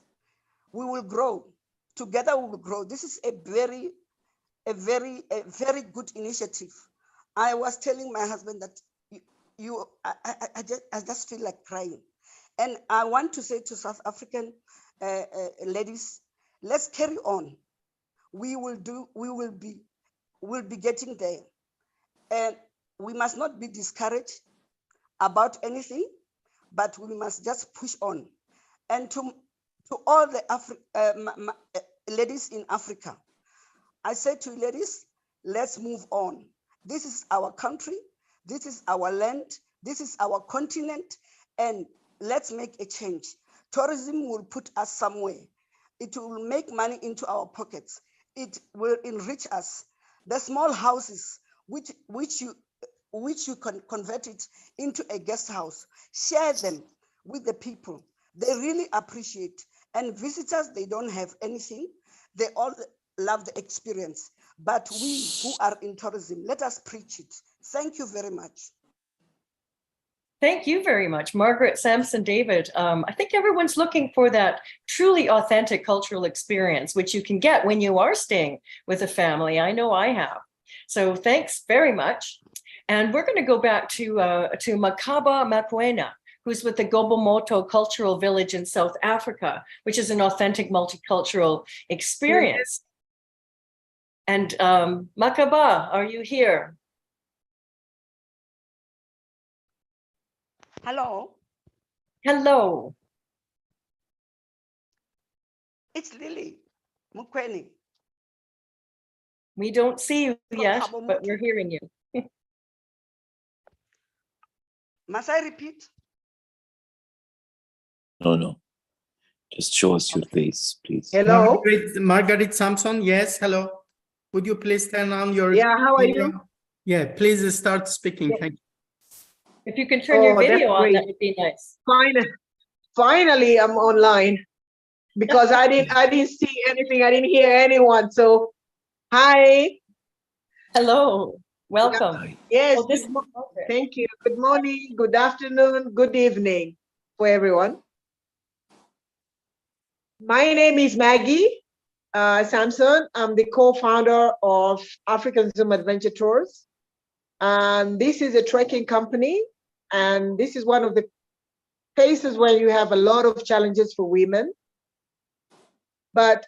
we will grow. Together we will grow. This is a very good initiative. I was telling my husband that I just feel like crying. And I want to say to South African ladies, let's carry on. We'll be getting there. And we must not be discouraged about anything, but we must just push on. And to all the ladies in Africa, I say to you ladies, let's move on. This is our country, this is our land, this is our continent, and let's make a change. Tourism will put us somewhere. It will make money into our pockets. It will enrich us. The small houses, which you can convert it into a guest house, share them with the people. They really appreciate. And visitors, they don't have anything. They all love the experience. But we who are in tourism, let us preach it. Thank you very much. Thank you very much, Margaret, Samson, David. I think everyone's looking for that truly authentic cultural experience, which you can get when you are staying with a family. I know I have. So thanks very much. And we're going to go back to Makaba Makwena, who's with the Gobomoto Cultural Village in South Africa, which is an authentic multicultural experience. And Makaba, are you here? Hello. Hello. It's Lily Mukweni. We don't see you From yet, Habumutu. but we're hearing you. Must I repeat? No. Just show us your face, please. Hello. Margaret Samson, yes, hello. Would you please turn on your Yeah, how are video? you? Yeah, please start speaking. Yeah. Thank you. If you can turn your that's video on, great. that would be nice. Finally, I'm online because I didn't see anything. I didn't hear anyone. So, hi. Hello. Welcome. Hi. Yes. Well, this- Thank you. Good morning. Good afternoon. Good evening for everyone. My name is Maggie Samson. I'm the co-founder of African Zoom Adventure Tours. And this is a trekking company. And this is one of the places where you have a lot of challenges for women. But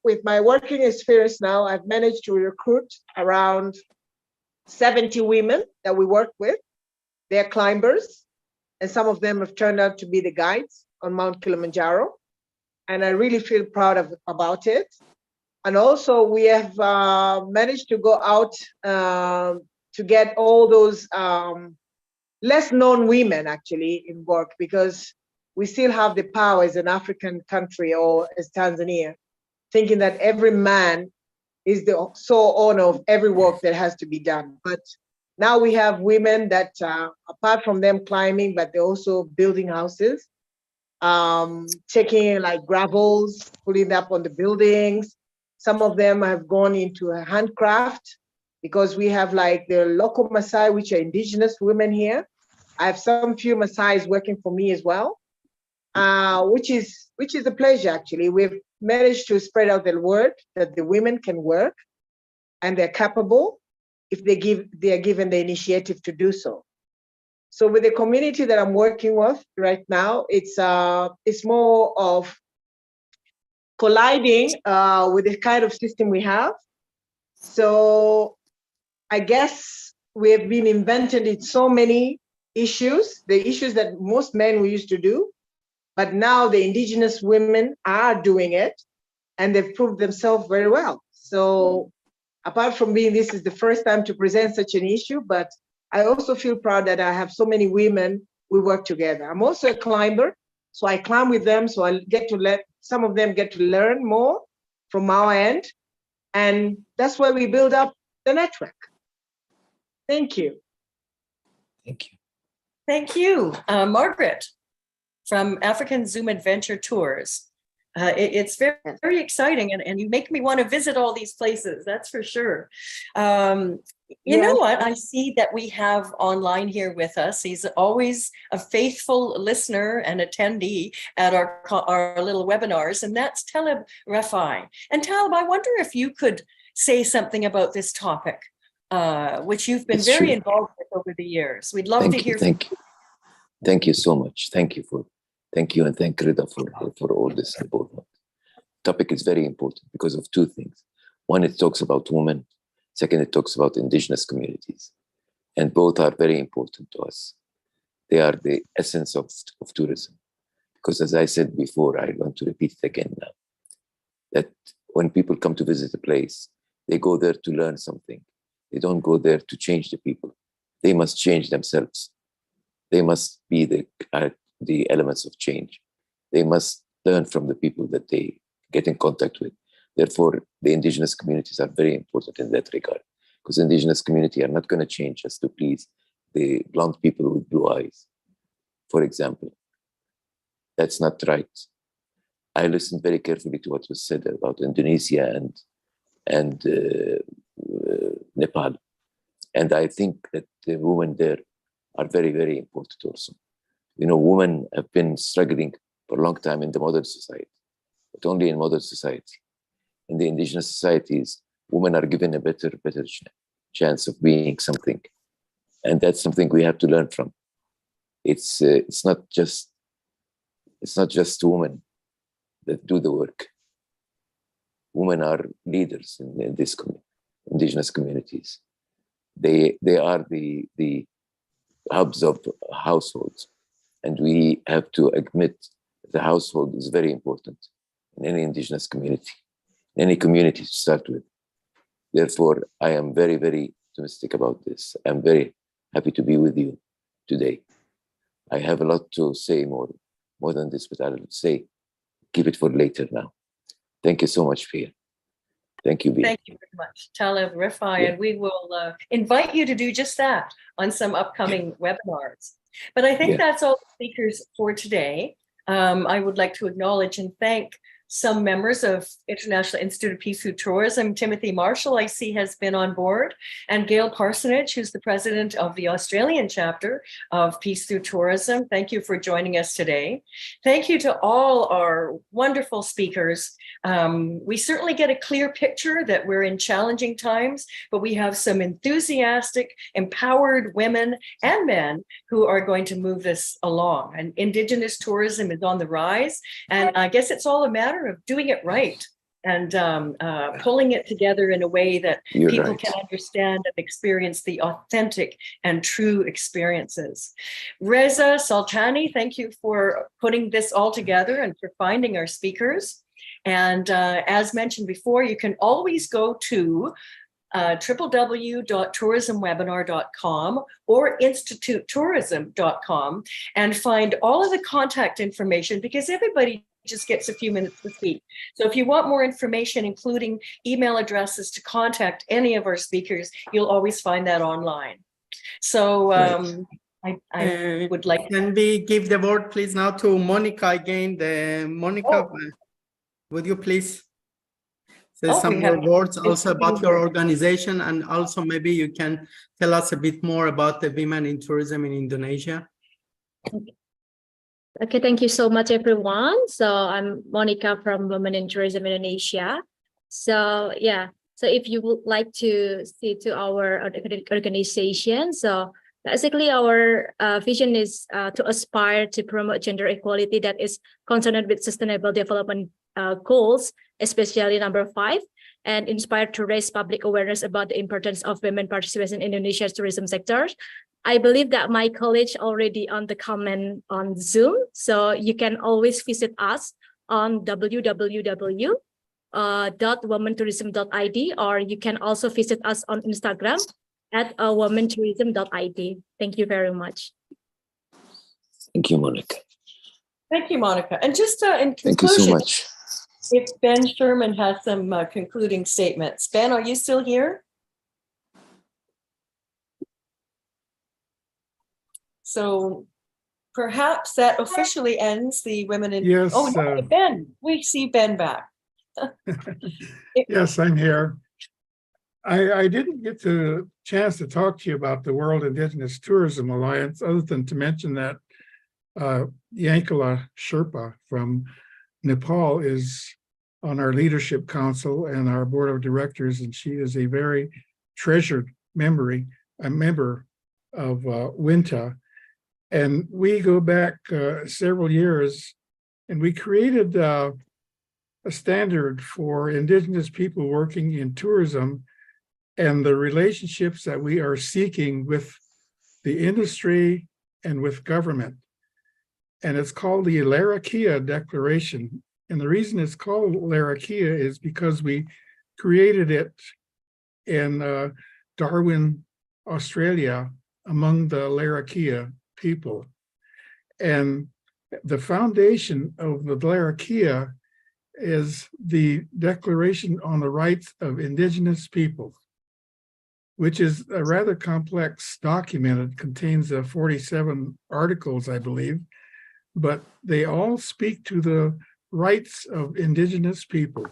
with my working experience now, I've managed to recruit around 70 women that we work with. They're climbers, and some of them have turned out to be the guides on Mount Kilimanjaro. And I really feel proud about it. And also we have managed to go out to get all those less known women actually in work, because we still have the power as an African country or as Tanzania, thinking that every man is the sole owner of every work that has to be done. But now we have women that, apart from them climbing, but they're also building houses, taking like gravels, putting up on the buildings. Some of them have gone into a handcraft, because we have like the local Maasai, which are indigenous women here. I have some few Maasais working for me as well, which is a pleasure actually. We've managed to spread out the word that the women can work and they're capable if they are given the initiative to do so. So with the community that I'm working with right now, it's more of colliding with the kind of system we have. So I guess we have been invented in so many issues, the issues that most men we used to do, but now the indigenous women are doing it and they've proved themselves very well. So apart from being, this is the first time to present such an issue, but I also feel proud that I have so many women, we work together. I'm also a climber, so I climb with them, so I get to let some of them get to learn more from our end. And that's why we build up the network. Thank you. Thank you. Thank you, Margaret, from African Zoom Adventure Tours. It's very, very exciting, and you make me want to visit all these places, that's for sure. You know what? I see that we have online here with us. He's always a faithful listener and attendee at our little webinars, and that's Talib Rafai. And Talib, I wonder if you could say something about this topic, which you've been very involved with over the years. We'd love to hear from you. Thank you so much. Thank you and thank Rida for all this involvement. Topic is very important because of two things. One, it talks about women. Second, it talks about indigenous communities. And both are very important to us. They are the essence of tourism. Because as I said before, I want to repeat it again now, that when people come to visit a place, they go there to learn something. They don't go there to change the people. They must change themselves. They must be the elements of change. They must learn from the people that they get in contact with. Therefore, the indigenous communities are very important in that regard, because indigenous community are not going to change just to please the blonde people with blue eyes, for example. That's not right. I listened very carefully to what was said about Indonesia and Nepal. And I think that the women there are very, very important also. You know, women have been struggling for a long time in the modern society, but only in modern society. In the indigenous societies, women are given a better chance of being something. And that's something we have to learn from. It's not just women that do the work. Women are leaders in these indigenous communities. They are the hubs of households. And we have to admit the household is very important in any indigenous community, in any community to start with. Therefore, I am very, very optimistic about this. I'm very happy to be with you today. I have a lot to say more than this, but I'll say, keep it for later now. Thank you so much, Fia. Thank you, Bea. Thank you very much, Talib Rafai, and we will invite you to do just that on some upcoming webinars. But I think that's all the speakers for today. I would like to acknowledge and thank some members of International Institute of Peace Through Tourism. Timothy Marshall, I see, has been on board, and Gail Parsonage, who's the president of the Australian chapter of Peace Through Tourism. Thank you for joining us today. Thank you to all our wonderful speakers. We certainly get a clear picture that we're in challenging times, but we have some enthusiastic, empowered women and men who are going to move this along. And Indigenous tourism is on the rise, and I guess it's all a matter of doing it right and pulling it together in a way that people can understand and experience the authentic and true experiences. Reza Sultani, thank you for putting this all together and for finding our speakers. And as mentioned before, you can always go to www.tourismwebinar.com or institutetourism.com and find all of the contact information, because everybody just gets a few minutes to speak. So if you want more information, including email addresses to contact any of our speakers, you'll always find that online. So I would like. Can we give the word, please, now to Monica again? Monica, would you please say some we more have- words also about your organization, and also maybe you can tell us a bit more about the women in tourism in Indonesia? Okay, thank you so much, everyone. So I'm Monica from Women in Tourism Indonesia. So yeah, so if you would like to see to our organization, so basically our vision is to aspire to promote gender equality that is concerned with sustainable development goals, especially number 5, and inspire to raise public awareness about the importance of women participation in Indonesia's tourism sector. I believe that my colleagues already on the comment on Zoom, so you can always visit us on www.womentourism.id, or you can also visit us on Instagram at womentourism.id. Thank you very much. Thank you, Monica. Thank you, Monica. And just in Thank you so conclusion, much. if Ben Sherman has some concluding statements. Ben, are you still here? So perhaps that officially ends the Women in... Yes, Oh, no, Ben, we see Ben back. Yes, I'm here. I didn't get the chance to talk to you about the World Indigenous Tourism Alliance, other than to mention that Yankala Sherpa from Nepal is on our leadership council and our board of directors, and she is a very treasured member of WINTA. And we go back several years, and we created a standard for Indigenous people working in tourism and the relationships that we are seeking with the industry and with government. And it's called the Larakia Declaration. And the reason it's called Larakia is because we created it in Darwin, Australia, among the Larakia people. And the foundation of the Larakia is the Declaration on the Rights of Indigenous People, which is a rather complex document. It contains 47 articles, I believe, but they all speak to the rights of Indigenous people.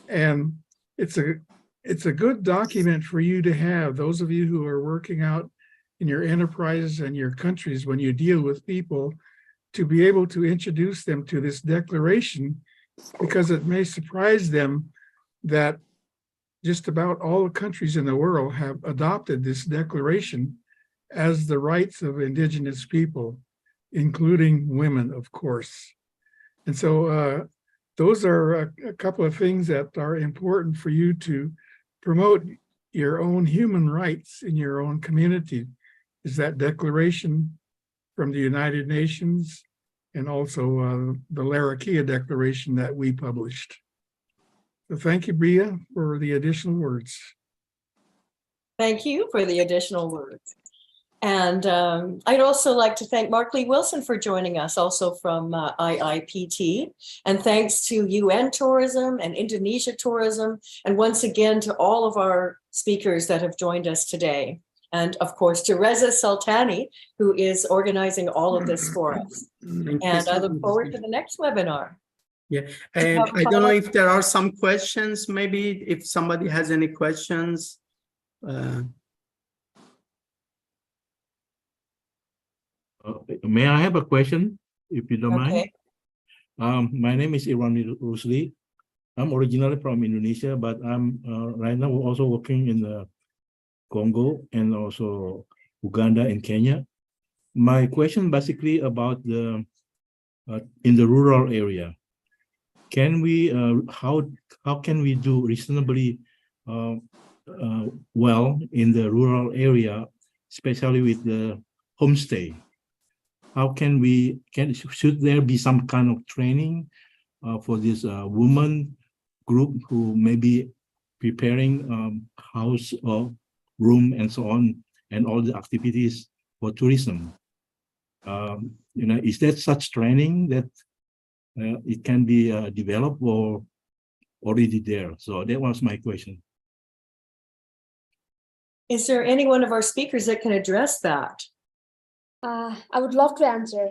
And it's a good document for you to have, those of you who are working out in your enterprises and your countries when you deal with people, to be able to introduce them to this declaration, because it may surprise them that just about all the countries in the world have adopted this declaration as the rights of Indigenous people, including women, of course. And so those are a couple of things that are important for you to promote your own human rights in your own community, is that declaration from the United Nations, and also the Larakia Declaration that we published. So thank you, Bria, for the additional words. Thank you for the additional words. And I'd also like to thank Mark Lee Wilson for joining us, also from IIPT. And thanks to UN Tourism and Indonesia Tourism, and once again to all of our speakers that have joined us today. And of course to Reza Sultani, who is organizing all of this for us. And I look forward to the next webinar. Yeah, and I don't know if there are some questions, maybe if somebody has any questions. May I have a question, if you don't Okay. mind? My name is Irwan Rusli. I'm originally from Indonesia, but I'm right now also working in the Congo and also Uganda and Kenya. My question basically about the in the rural area. Can we how can we do reasonably well in the rural area, especially with the homestay? How can we should there be some kind of training for this woman group who maybe preparing house or room and so on, and all the activities for tourism. Is there such training that it can be developed or already there? So that was my question. Is there any one of our speakers that can address that? I would love to answer.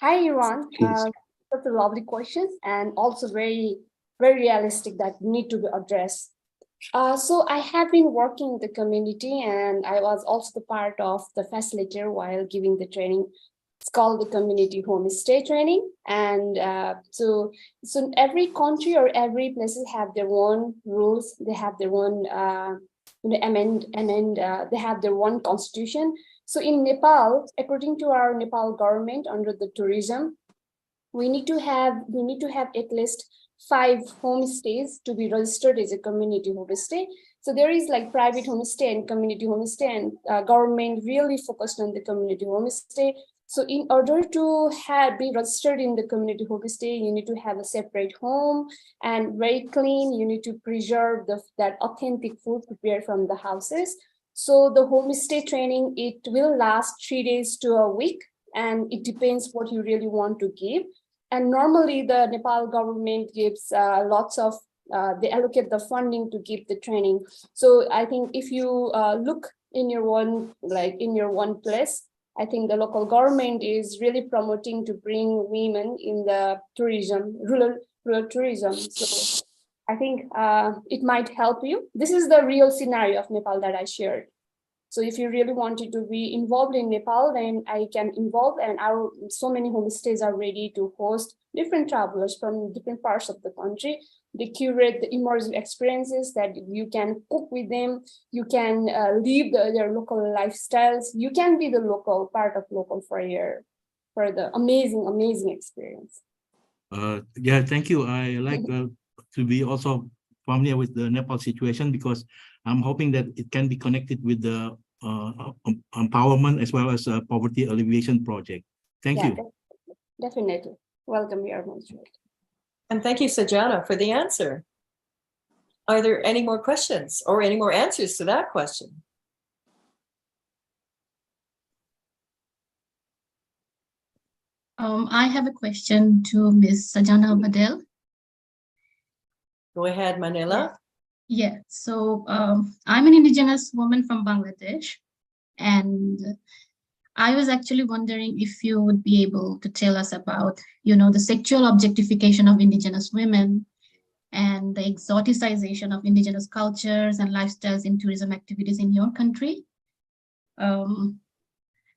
Hi, Iran. That's a lovely question and also very, very realistic that need to be addressed. So I have been working in the community and I was also the part of the facilitator while giving the training. It's called the community homestay training. And so every country or every places have their own rules. They have their own they have their own constitution. So in Nepal, according to our Nepal government under the tourism, we need to have at least 5 homestays to be registered as a community homestay. So there is like private homestay and community homestay, and government really focused on the community homestay. So in order to be registered in the community homestay, you need to have a separate home and very clean. You need to preserve that authentic food prepared from the houses. So the homestay training, it will last 3 days to a week, and it depends what you really want to give. And normally the Nepal government gives lots of, they allocate the funding to give the training. So I think if you look in your one place, I think the local government is really promoting to bring women in the tourism, rural tourism. So I think it might help you. This is the real scenario of Nepal that I shared. So if you really wanted to be involved in Nepal, then I can involve, and so many homestays are ready to host different travelers from different parts of the country. They curate the immersive experiences that you can cook with them, you can live their local lifestyles, you can be the local part of local for the amazing experience. Yeah, thank you. I like to be also familiar with the Nepal situation, because I'm hoping that it can be connected with the empowerment as well as poverty alleviation project. Thank you. Definitely. Welcome, your most welcome. And thank you, Sajana, for the answer. Are there any more questions or any more answers to that question? I have a question to Ms. Sajana Badel. Go ahead, Manila. Yeah, so I'm an indigenous woman from Bangladesh, and I was actually wondering if you would be able to tell us about, the sexual objectification of indigenous women and the exoticization of indigenous cultures and lifestyles in tourism activities in your country.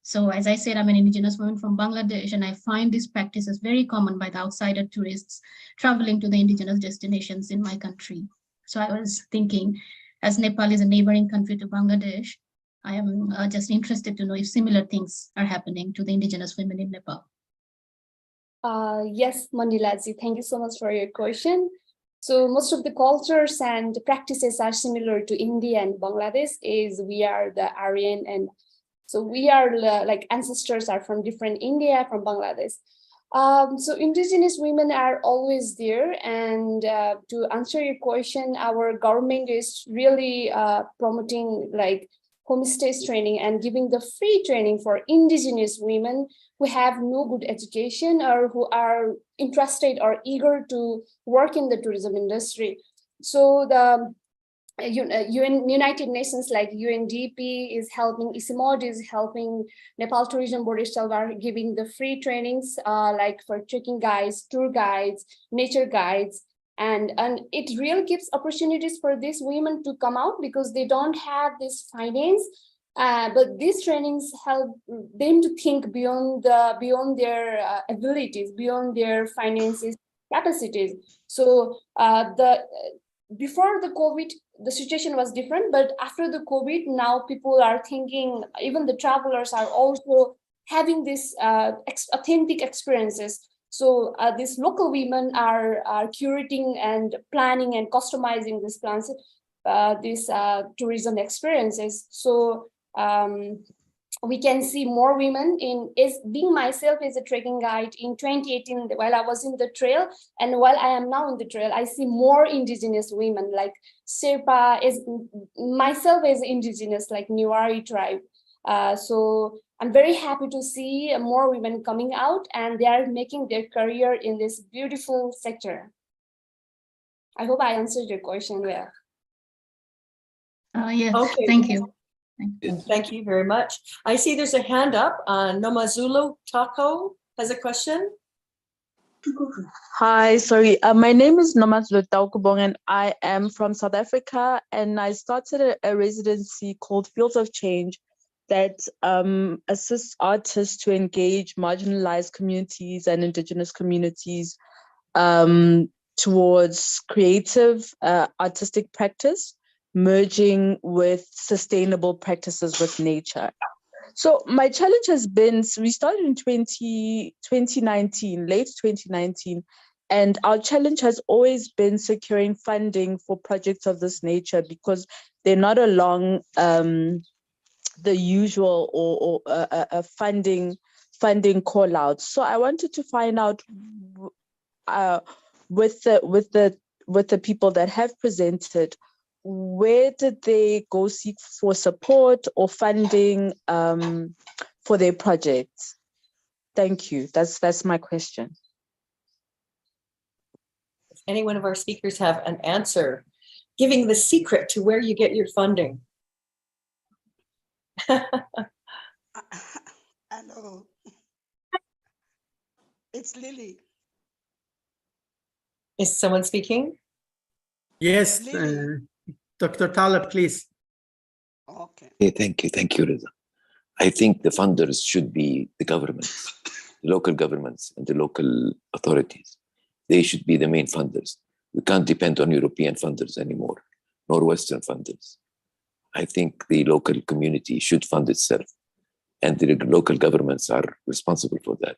So as I said, I'm an indigenous woman from Bangladesh, and I find these practices very common by the outsider tourists traveling to the indigenous destinations in my country. So I was thinking, as Nepal is a neighboring country to Bangladesh, I am just interested to know if similar things are happening to the indigenous women in Nepal. Yes, Mandilaji, thank you so much for your question. So most of the cultures and practices are similar to India and Bangladesh, is we are the Aryan, and so we are like ancestors are from different India, from Bangladesh. So indigenous women are always there, and to answer your question, our government is really promoting like homestays training and giving the free training for indigenous women who have no good education or who are interested or eager to work in the tourism industry. So the United Nations like UNDP is helping, ISIMOD is helping, Nepal Tourism Board itself are giving the free trainings like for trekking guides, tour guides, nature guides, and it really gives opportunities for these women to come out because they don't have this finance. But these trainings help them to think beyond their abilities, beyond their finances, capacities. So before the COVID, the situation was different, but after the COVID, now people are thinking, even the travelers are also having this authentic experiences. So these local women are curating and planning and customizing these plans, these tourism experiences. So we can see more women being myself as a trekking guide in 2018 while I was in the trail, and while I am now in the trail, I see more indigenous women like Sherpa, is myself as indigenous like Newari tribe. So I'm very happy to see more women coming out and they are making their career in this beautiful sector. I hope I answered your question well. Yes, Okay. thank you. Thank you very much. I see there's a hand up. Nomazulu Taco has a question. Hi, sorry. My name is Nomatzlo Taukubong and I am from South Africa, and I started a residency called Fields of Change that assists artists to engage marginalized communities and indigenous communities towards creative artistic practice, merging with sustainable practices with nature. So my challenge has been, so we started in 2019, late 2019, and our challenge has always been securing funding for projects of this nature because they're not along the usual or funding call outs. So I wanted to find out with the people that have presented, where did they go seek for support or funding for their projects? Thank you. That's my question. If any one of our speakers have an answer, giving the secret to where you get your funding. Hello. It's Lily. Is someone speaking? Yes, Dr. Taleb, please. Okay. Thank you, Reza. I think the funders should be the governments, the local governments and the local authorities. They should be the main funders. We can't depend on European funders anymore, nor Western funders. I think the local community should fund itself, and the local governments are responsible for that.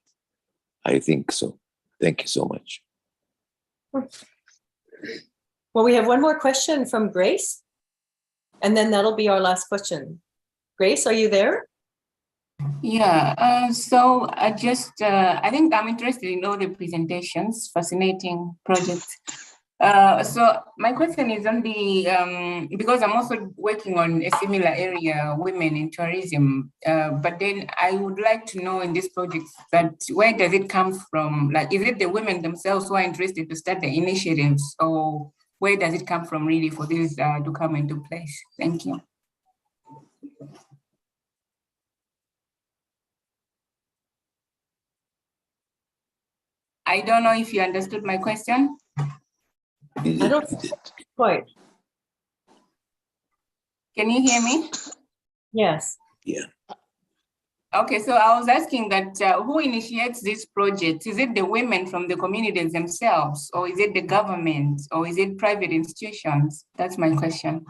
I think so. Thank you so much. Well, we have one more question from Grace, and then that'll be our last question. Grace, are you there? Yeah, so I think I'm interested in all the presentations, fascinating projects. So my question is on the, because I'm also working on a similar area, women in tourism, but then I would like to know in this project that where does it come from? Like, is it the women themselves who are interested to start the initiatives, or where does it come from really for this to come into place? Thank you. I don't know if you understood my question. I don't quite. Can you hear me? Yes. Yeah. Okay, so I was asking that who initiates these projects? Is it the women from the communities themselves, or is it the government, or is it private institutions? That's my question.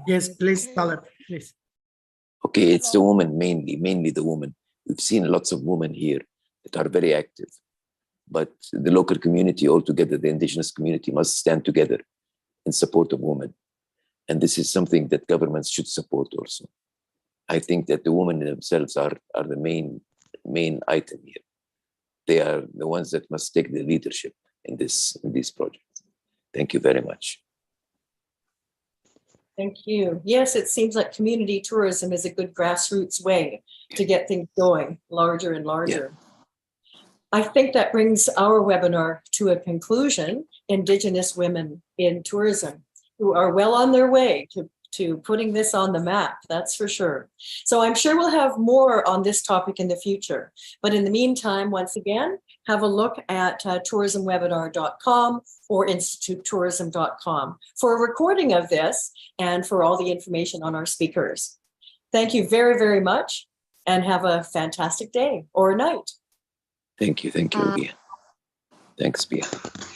Yes, please, Taleb, please. Okay, it's the woman mainly the woman. We've seen lots of women here that are very active, but the local community altogether, the indigenous community, must stand together in support of women. And this is something that governments should support also. I think that the women themselves are the main item here. They are the ones that must take the leadership in this project. Thank you very much. Thank you. Yes, it seems like community tourism is a good grassroots way to get things going larger and larger. Yeah. I think that brings our webinar to a conclusion. Indigenous women in tourism, who are well on their way to putting this on the map, that's for sure. So I'm sure we'll have more on this topic in the future. But in the meantime, once again, have a look at tourismwebinar.com or institutetourism.com for a recording of this and for all the information on our speakers. Thank you very, very much, and have a fantastic day or night. Thank you, Bia. Thanks, Bia.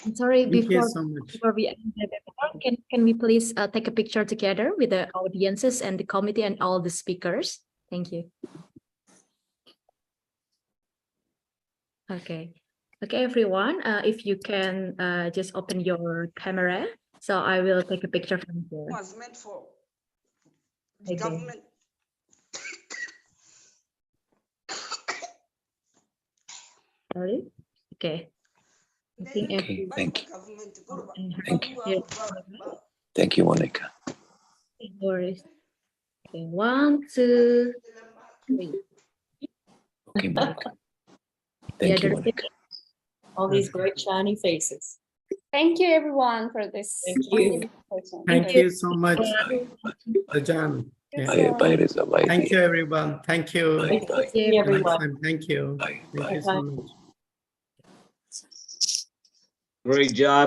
I'm sorry, Thank you before so much. we end the webinar, can we please take a picture together with the audiences and the committee and all the speakers? Thank you. Okay, everyone, if you can just open your camera, so I will take a picture from here. Was meant for the Okay. government. Sorry. Okay. I think Okay, thank you. Thank you. Thank you, Monica. No worries. Okay, 1, 2, 3. Okay, Monica. The Thank you, other Monica. All these great shiny faces. Thank you, everyone, for this. Thank you. Thank you so much, Rajan. Bye, bye, Reza. Bye, Thank you, dear. everyone. Thank you. Bye, bye. See Next everyone. time, thank you. Bye, Thank bye. you so much. Great job.